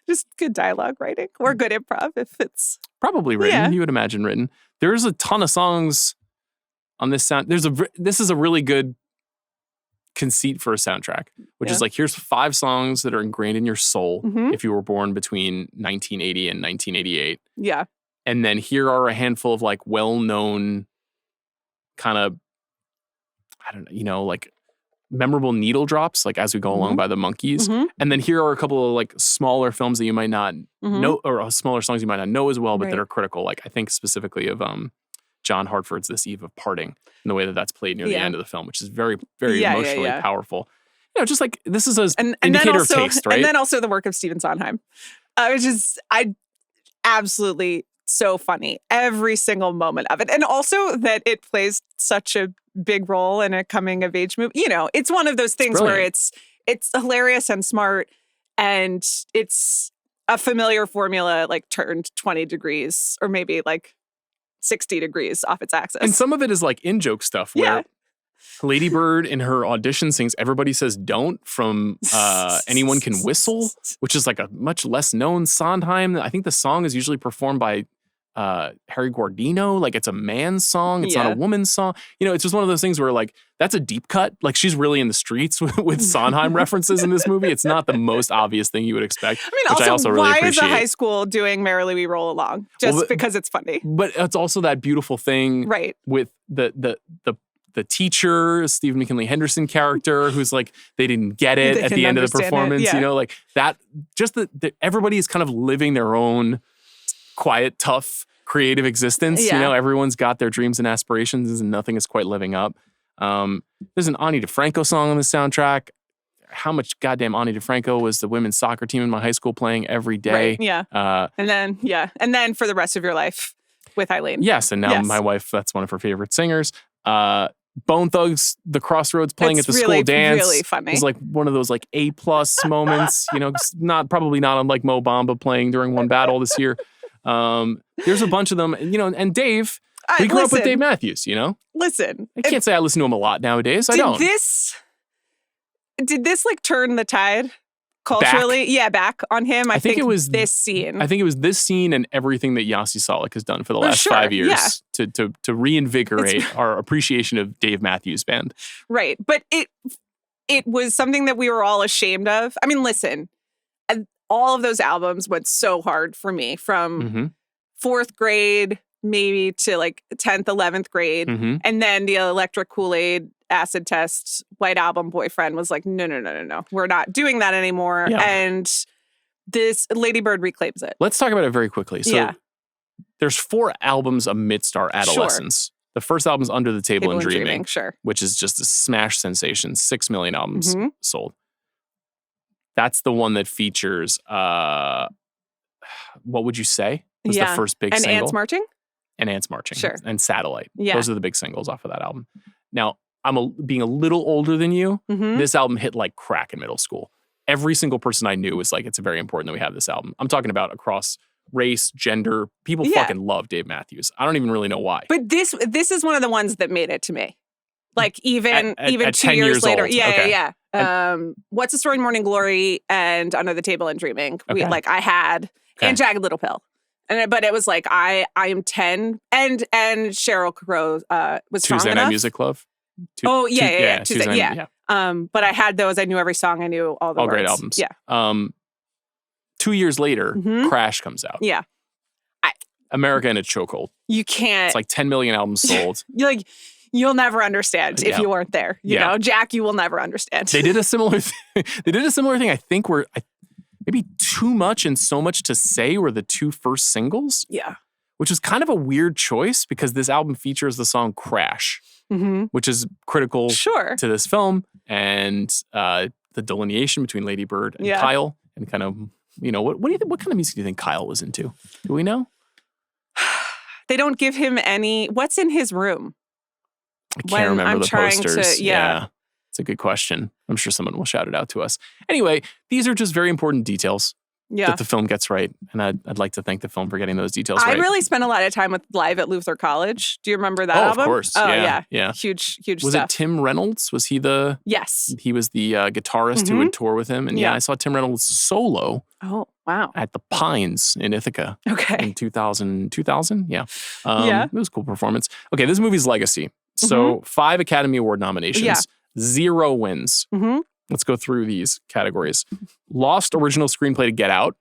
Just good dialogue writing or good improv if it's... Probably written, you would imagine written. There's a ton of songs on this sound. This is a really good conceit for a soundtrack, which is like, here's 5 songs that are ingrained in your soul if you were born between 1980 and 1988. Yeah. And then here are a handful of like well-known kind of, I don't know, like memorable needle drops, like As We Go Along by the Monkees. And then here are a couple of like smaller films that you might not know, or smaller songs you might not know as well, but that are critical. Like I think specifically of John Hartford's This Eve of Parting, and the way that that's played near the end of the film, which is very, very emotionally powerful. Just like this is an indicator of taste, right? And then also the work of Stephen Sondheim, which is absolutely so funny. Every single moment of it. And also that it plays such a big role in a coming of age movie. It's one of those things where it's hilarious and smart, and it's a familiar formula like turned 20 degrees or maybe like 60 degrees off its axis. And some of it is like in-joke stuff where Lady Bird in her audition sings Everybody Says Don't from Anyone Can Whistle, which is like a much less known Sondheim. I think the song is usually performed by Harry Guardino. Like it's a man's song. It's not a woman's song. It's just one of those things where like, that's a deep cut. Like she's really in the streets with Sondheim references in this movie. It's not the most obvious thing you would expect. I also really appreciate. Why is a high school doing Merrily We Roll Along? Just because it's funny. But it's also that beautiful thing with the teacher, Stephen McKinley Henderson character, who's like, they didn't get it at the end of the performance. Like that, just that everybody is kind of living their own quiet, tough, creative existence. Everyone's got their dreams and aspirations and nothing is quite living up. There's an Ani DeFranco song on the soundtrack. How much goddamn Ani DeFranco was the women's soccer team in my high school playing every day. And then For the Rest of Your Life with Eileen. Yes, and now my wife, that's one of her favorite singers. Bone Thugs, The Crossroads playing at the school dance. Really funny. It's like one of those like A+ moments, you know, probably not unlike Mo Bamba playing during one battle this year. There's a bunch of them, you know, and Dave, we grew up with Dave Matthews, you know? Listen. I can't say I listen to him a lot nowadays. I don't. Did this like turn the tide culturally? Back on him. I think it was this scene. I think it was this scene and everything that Yossi Solek has done for the last 5 years to reinvigorate our appreciation of Dave Matthews Band. Right. But it was something that we were all ashamed of. I mean, listen, all of those albums went so hard for me from 4th grade maybe to like 10th, 11th grade. And then the Electric Kool-Aid Acid Test White Album Boyfriend was like, no. We're not doing that anymore. Yeah. And this Lady Bird reclaims it. Let's talk about it very quickly. So there's 4 albums amidst our adolescence. Sure. The first album's Under the Table and Dreaming, which is just a smash sensation. 6 million albums sold. That's the one that features, what would you say was the first big single? Ants Marching? And Ants Marching. Sure. And Satellite. Yeah. Those are the big singles off of that album. Now, being a little older than you, this album hit like crack in middle school. Every single person I knew was like, it's very important that we have this album. I'm talking about across race, gender. People fucking love Dave Matthews. I don't even really know why. But this is one of the ones that made it to me. Like even 2 years later. Old. Yeah. What's the Story in Morning Glory and Under the Table and Dreaming. I had and Jagged Little Pill. But it was like I am 10 and Sheryl Crow was strong Tuesday enough. Night Music Club. Tuesday. But I had those. I knew every song. I knew all the words. Great albums. Yeah. 2 years later, Crash comes out. Yeah. America in a Chokehold. You can't. It's like 10 million albums sold. You'll never understand if you weren't there. You know, Jack, you will never understand. They did a similar thing. I think where maybe Too Much and So Much to Say were the 2 first singles. Yeah. Which was kind of a weird choice because this album features the song Crash, which is critical to this film and the delineation between Lady Bird and Kyle and kind of, you know, what do you think? What kind of music do you think Kyle was into? Do we know? They don't give him any. What's in his room? I can't remember the posters. It's a good question. I'm sure someone will shout it out to us. Anyway, these are just very important details that the film gets right. And I'd like to thank the film for getting those details right. I really spent a lot of time with Live at Luther College. Do you remember that album? Of course. Oh, yeah. Huge Was stuff. it Tim Reynolds? Was he the... Yes. He was the guitarist who would tour with him. And I saw Tim Reynolds solo. Oh, wow. At the Pines in Ithaca. Okay. In 2000? Yeah. It was a cool performance. Okay, this movie's legacy. So 5 Academy Award nominations, 0 wins. Let's go through these categories. Lost original screenplay to Get Out.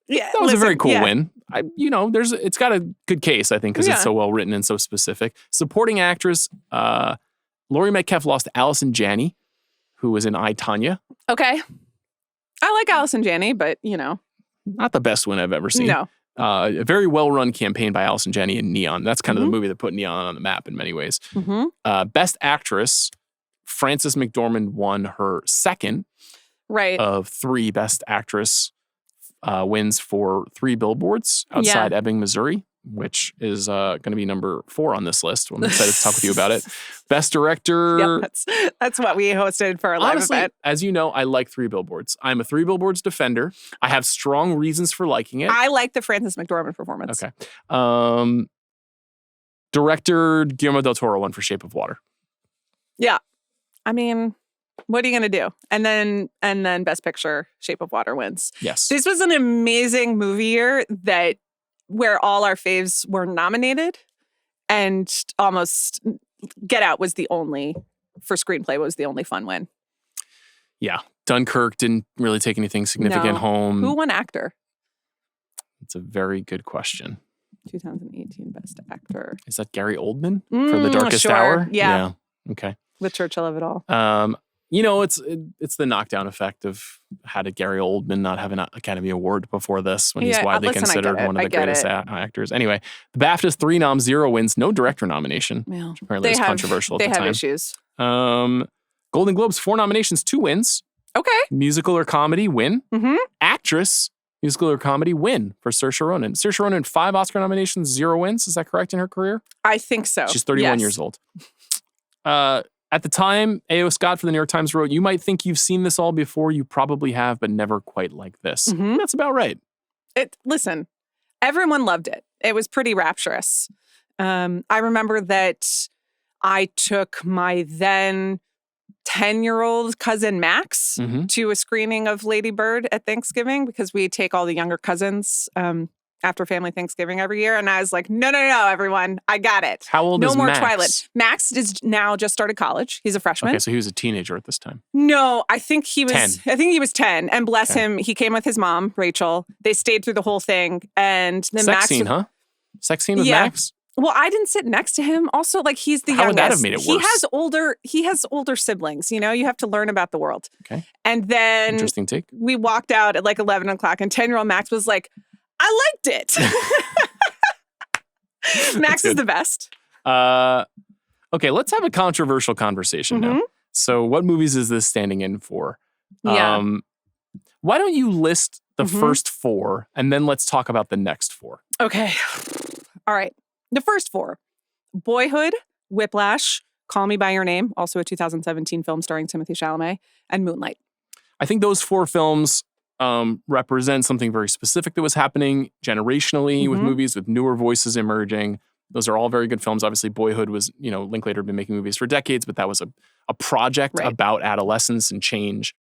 Yeah, that was a very cool win. It's got a good case, I think, because it's so well written and so specific. Supporting actress, Laurie Metcalf lost to Allison Janney, who was in I, Tonya. Okay. I like Allison Janney, but, you know. Not the best win I've ever seen. No. A very well-run campaign by Allison Janney in Neon. That's kind of the movie that put Neon on the map in many ways. Best Actress, Frances McDormand won her second of 3 Best Actress wins for 3 billboards outside Ebbing, Missouri, which is going to be number 4 on this list. I'm excited to talk with you about it. Best Director. That's what we hosted for our live event. As you know, I like 3 Billboards. I'm a 3 Billboards defender. I have strong reasons for liking it. I like the Frances McDormand performance. Okay. Director Guillermo del Toro won for Shape of Water. Yeah. I mean, what are you going to do? And then Best Picture, Shape of Water wins. Yes. This was an amazing movie year where all our faves were nominated, and almost Get Out was the only, for screenplay, was the only fun win. Yeah. Dunkirk didn't really take anything significant home. Who won actor? It's a very good question. 2018 Best Actor. Is that Gary Oldman for The Darkest Hour? Yeah. Okay. The Churchill of it all. It's the knockdown effect of how did Gary Oldman not have an Academy Award before this when he's widely considered one of the greatest actors. Anyway, the BAFTA's 3 noms, 0 wins, no director nomination. Well, which apparently is controversial at the time. They have issues. Golden Globes, 4 nominations, 2 wins. Okay. Musical or comedy, win. Actress, musical or comedy, win for Saoirse Ronan. Saoirse Ronan, 5 Oscar nominations, 0 wins. Is that correct in her career? I think so. She's 31 years old. At the time, A.O. Scott for the New York Times wrote, "You might think you've seen this all before. You probably have, but never quite like this." Mm-hmm. That's about right. Listen, everyone loved it. It was pretty rapturous. I remember that I took my then 10-year-old cousin Max to a screening of Lady Bird at Thanksgiving because we take all the younger cousins after family Thanksgiving every year. And I was like, no, everyone. I got it. How old is Max? No more Twilight. Max is now just started college. He's a freshman. Okay, so he was a teenager at this time. No, I think he was 10. I think he was 10. And bless him, he came with his mom, Rachel. They stayed through the whole thing. And then Sex scene, huh? Sex scene with Max? Well, I didn't sit next to him. Also, like, he's the youngest. How would that have made it worse? He has older siblings, you have to learn about the world. Okay. And then interesting take. We walked out at like 11 o'clock and 10-year-old Max was like, I liked it. Max is the best. Okay, let's have a controversial conversation now. So what movies is this standing in for? Yeah. Why don't you list the first 4 and then let's talk about the next 4? Okay. All right. The first 4, Boyhood, Whiplash, Call Me By Your Name, also a 2017 film starring Timothée Chalamet, and Moonlight. I think those 4 films represent something very specific that was happening generationally with movies, with newer voices emerging. Those are all very good films. Obviously, Boyhood was, Linklater had been making movies for decades, but that was a project about adolescence and change.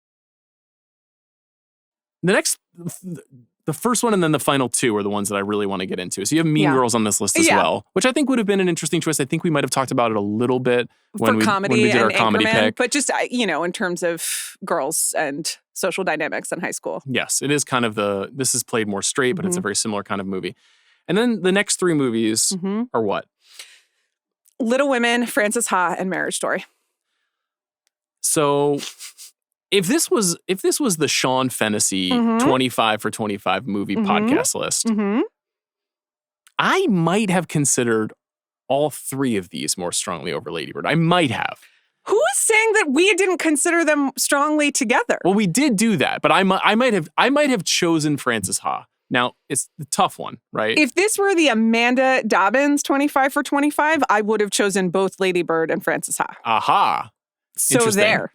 The first one and then the final 2 are the ones that I really want to get into. So you have Mean Girls on this list as well, which I think would have been an interesting choice. I think we might have talked about it a little bit when we did our comedy pick. But just, in terms of girls and social dynamics in high school. Yes, it is kind of this is played more straight, but it's a very similar kind of movie. And then the next 3 movies are what? Little Women, Frances Ha, and Marriage Story. So if this was the Sean Fennessey 25 for 25 movie podcast list, I might have considered all 3 of these more strongly over Lady Bird. I might have. Who is saying that we didn't consider them strongly together? Well, we did do that, but I might have chosen Frances Ha. Now, it's the tough one, right? If this were the Amanda Dobbins 25 for 25, I would have chosen both Lady Bird and Frances Ha. Aha. So there.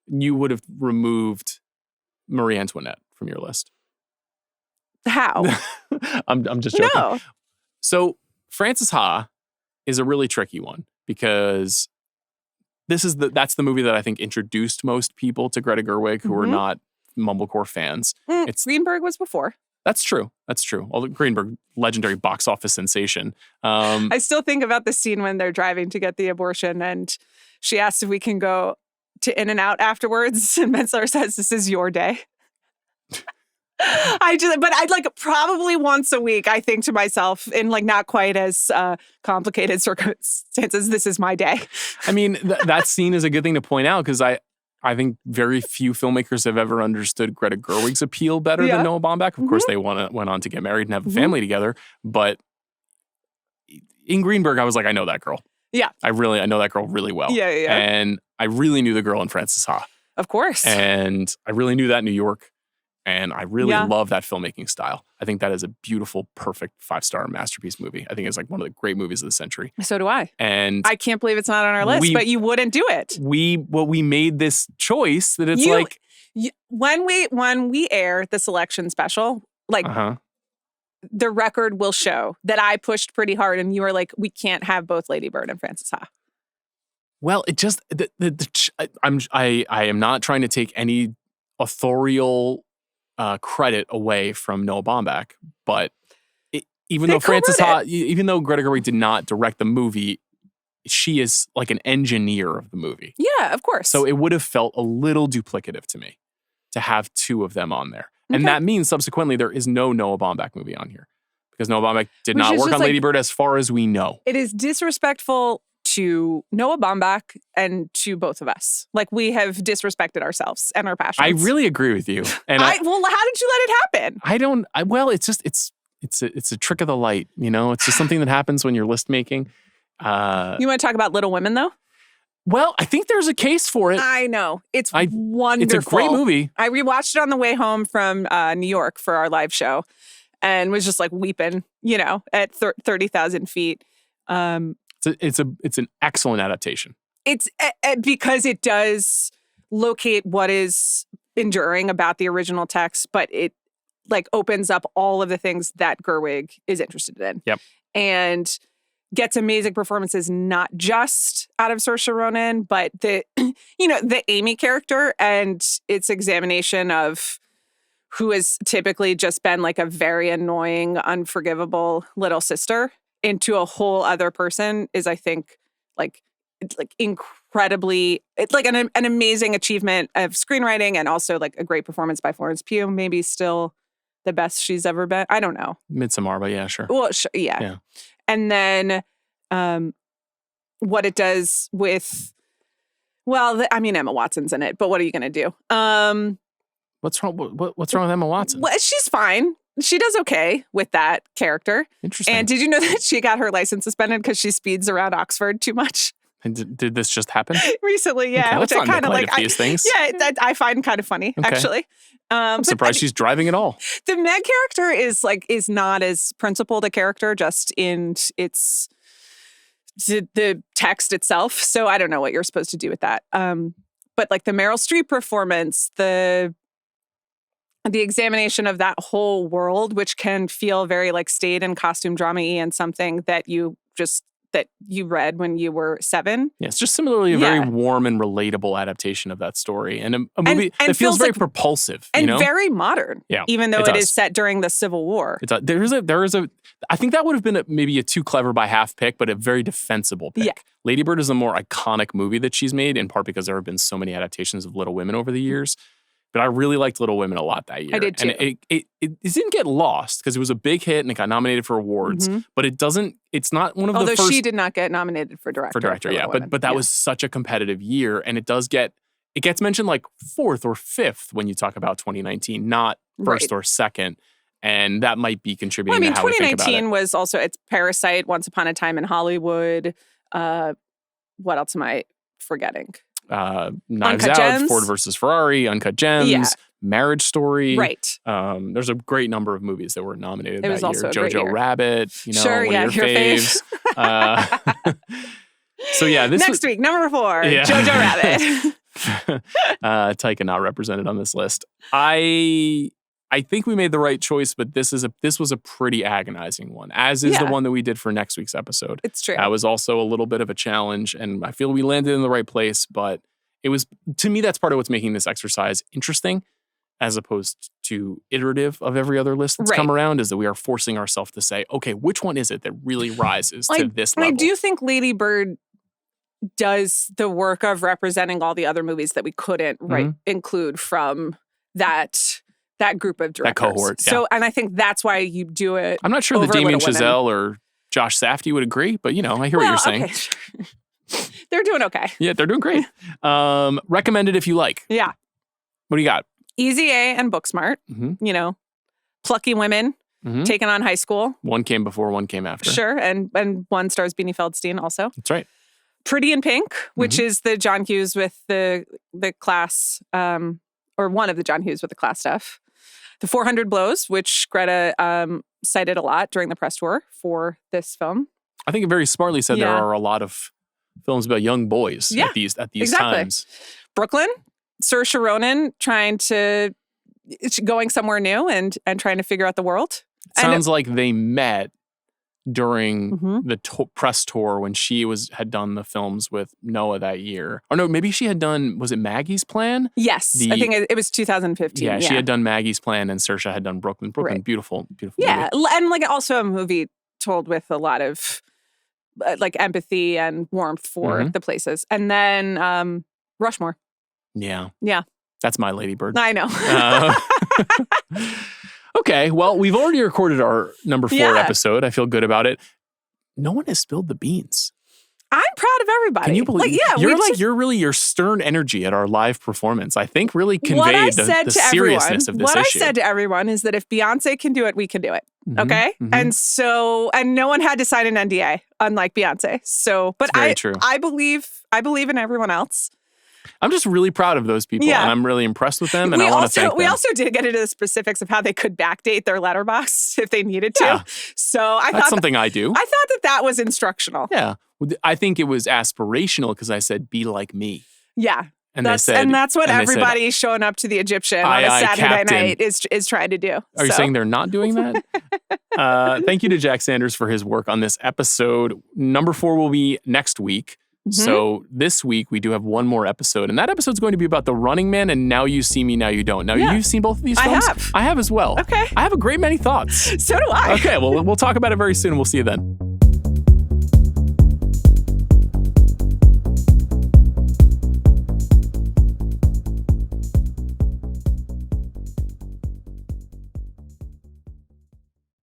You would have removed Marie Antoinette from your list. How? I'm just joking. No. So Frances Ha is a really tricky one because that's the movie that I think introduced most people to Greta Gerwig who are not Mumblecore fans. Greenberg was before. That's true. Although Greenberg, legendary box office sensation. I still think about the scene when they're driving to get the abortion and she asks if we can go to In-N-Out afterwards, and Metzler says, "This is your day." But I'd like probably once a week, I think to myself in like not quite as complicated circumstances, this is my day. I mean, that scene is a good thing to point out because I think very few filmmakers have ever understood Greta Gerwig's appeal better than Noah Baumbach. Of course, they went on to get married and have a family together, but in Greenberg, I was like, I know that girl. Yeah. I know that girl really well. Yeah. And I really knew the girl in Frances Ha. Of course. And I really knew that in New York. And I really love that filmmaking style. I think that is a beautiful, perfect 5-star masterpiece movie. I think it's like one of the great movies of the century. So do I. And I can't believe it's not on our list, but you wouldn't do it. We made this choice that it's when we air the selection special, like the record will show that I pushed pretty hard and you were like, we can't have both Lady Bird and Frances Ha. Well, it just I am not trying to take any authorial credit away from Noah Baumbach, but even though Frances Ha, even though Greta Gerwig did not direct the movie, she is like an engineer of the movie. Yeah, of course. So it would have felt a little duplicative to me to have 2 of them on there. And that means subsequently there is no Noah Baumbach movie on here because Noah Baumbach did not work on Lady Bird as far as we know. It is disrespectful to Noah Baumbach and to both of us. Like we have disrespected ourselves and our passions. I really agree with you. And well, how did you let it happen? It's a trick of the light, It's just something that happens when you're list making. You want to talk about Little Women though? Well, I think there's a case for it. I know. It's wonderful. It's a great movie. I rewatched it on the way home from New York for our live show and was just like weeping, at 30,000 feet. It's an excellent adaptation. It's because it does locate what is enduring about the original text, but it like opens up all of the things that Gerwig is interested in. Yep. And gets amazing performances, not just out of Saoirse Ronan, but the Amy character and its examination of who has typically just been like a very annoying, unforgivable little sister into a whole other person is, I think, incredibly, it's like an amazing achievement of screenwriting and also like a great performance by Florence Pugh. Maybe still the best she's ever been. I don't know. Midsommar, but yeah, sure. Well, yeah. And then what it does with, Emma Watson's in it, but what are you going to do? What's wrong? What's wrong with Emma Watson? Well, she's fine. She does okay with that character. Interesting. And did you know that she got her license suspended because she speeds around Oxford too much? And did this just happen? Recently, yeah. Okay, which I kind of like. These things. Yeah, I find kind of funny, actually. I'm surprised she's driving at all. The Meg character is not as principled a character, just in the text itself. So I don't know what you're supposed to do with that. But like the Meryl Streep performance, the examination of that whole world, which can feel very like staid and costume drama-y and something that you read when you were 7. Yeah, it's just similarly a very warm and relatable adaptation of that story. And a movie that feels very propulsive. And very modern. Yeah, even though it is set during the Civil War. There is a I think that would have been maybe a too clever by half pick, but a very defensible pick. Yeah. Lady Bird is a more iconic movie that she's made, in part because there have been so many adaptations of Little Women over the years. But I really liked Little Women a lot that year. I did too. And it didn't get lost because it was a big hit and it got nominated for awards. Mm-hmm. But it's not one of the first. Although she did not get nominated for director. But that was such a competitive year. And it gets mentioned like 4th or 5th when you talk about 2019, not 1st or 2nd. And that might be contributing to how we think about it. 2019 was also, it's Parasite, Once Upon a Time in Hollywood. What else am I forgetting? Knives Out, Gems. Ford versus Ferrari, Uncut Gems, Marriage Story. Right. There's a great number of movies that were nominated that also year. Jojo Rabbit, sure, one of your faves. So yeah, next week, number 4, Jojo Rabbit. Taika not represented on this list. I think we made the right choice, but this was a pretty agonizing one, as is the one that we did for next week's episode. It's true. That was also a little bit of a challenge, and I feel we landed in the right place, but it was, to me, that's part of what's making this exercise interesting, as opposed to iterative of every other list that's come around, is that we are forcing ourselves to say, okay, which one is it that really rises to this level? I do think Lady Bird does the work of representing all the other movies that we couldn't include from that group of directors. That cohort, yeah. So, and I think that's why you do it. I'm not sure that Damien Chazelle or Josh Safdie would agree, but I hear what you're saying. Okay. They're doing okay. Yeah, they're doing great. Recommended if you like. Yeah. What do you got? Easy A and Booksmart. Mm-hmm. Plucky women taking on high school. One came before, one came after. Sure, and one stars Beanie Feldstein also. That's right. Pretty in Pink, which is the John Hughes with the class, or one of the John Hughes with the class stuff. The 400 Blows, which Greta cited a lot during the press tour for this film. I think it very smartly said there are a lot of films about young boys at these times. Brooklyn, Saoirse Ronan going somewhere new and trying to figure out the world. Sounds like they met during the press tour when she had done the films with Noah that year. Or no, maybe she had done, was it Maggie's Plan? Yes, I think it was 2015. Yeah, she had done Maggie's Plan and Saoirse had done Brooklyn. Beautiful movie. And like also a movie told with a lot of like empathy and warmth for the places. And then Rushmore. Yeah. Yeah. That's my Lady Bird. I know. Okay, well, we've already recorded our number 4 episode. I feel good about it. No one has spilled the beans. I'm proud of everybody. Can you believe? Your stern energy at our live performance, I think, really conveyed the seriousness of this issue. What I said to everyone is that if Beyonce can do it, we can do it. Okay, and no one had to sign an NDA, unlike Beyonce. So, but very true. I believe in everyone else. I'm just really proud of those people, and I'm really impressed with them, and I want to thank them. We also did get into the specifics of how they could backdate their letterbox if they needed to. Yeah. So that's something I do. I thought that was instructional. Yeah. I think it was aspirational because I said, be like me. Yeah. And that's what everybody showing up to the Egyptian on a Saturday night is trying to do. Are you saying they're not doing that? Thank you to Jack Sanders for his work on this episode. Number 4 will be next week. So this week we do have one more episode, and that episode's going to be about The Running Man and Now You See Me, Now You Don't. Now, you've seen both of these films? I have as well. Okay. I have a great many thoughts. So do I. Okay, well, we'll talk about it very soon. We'll see you then.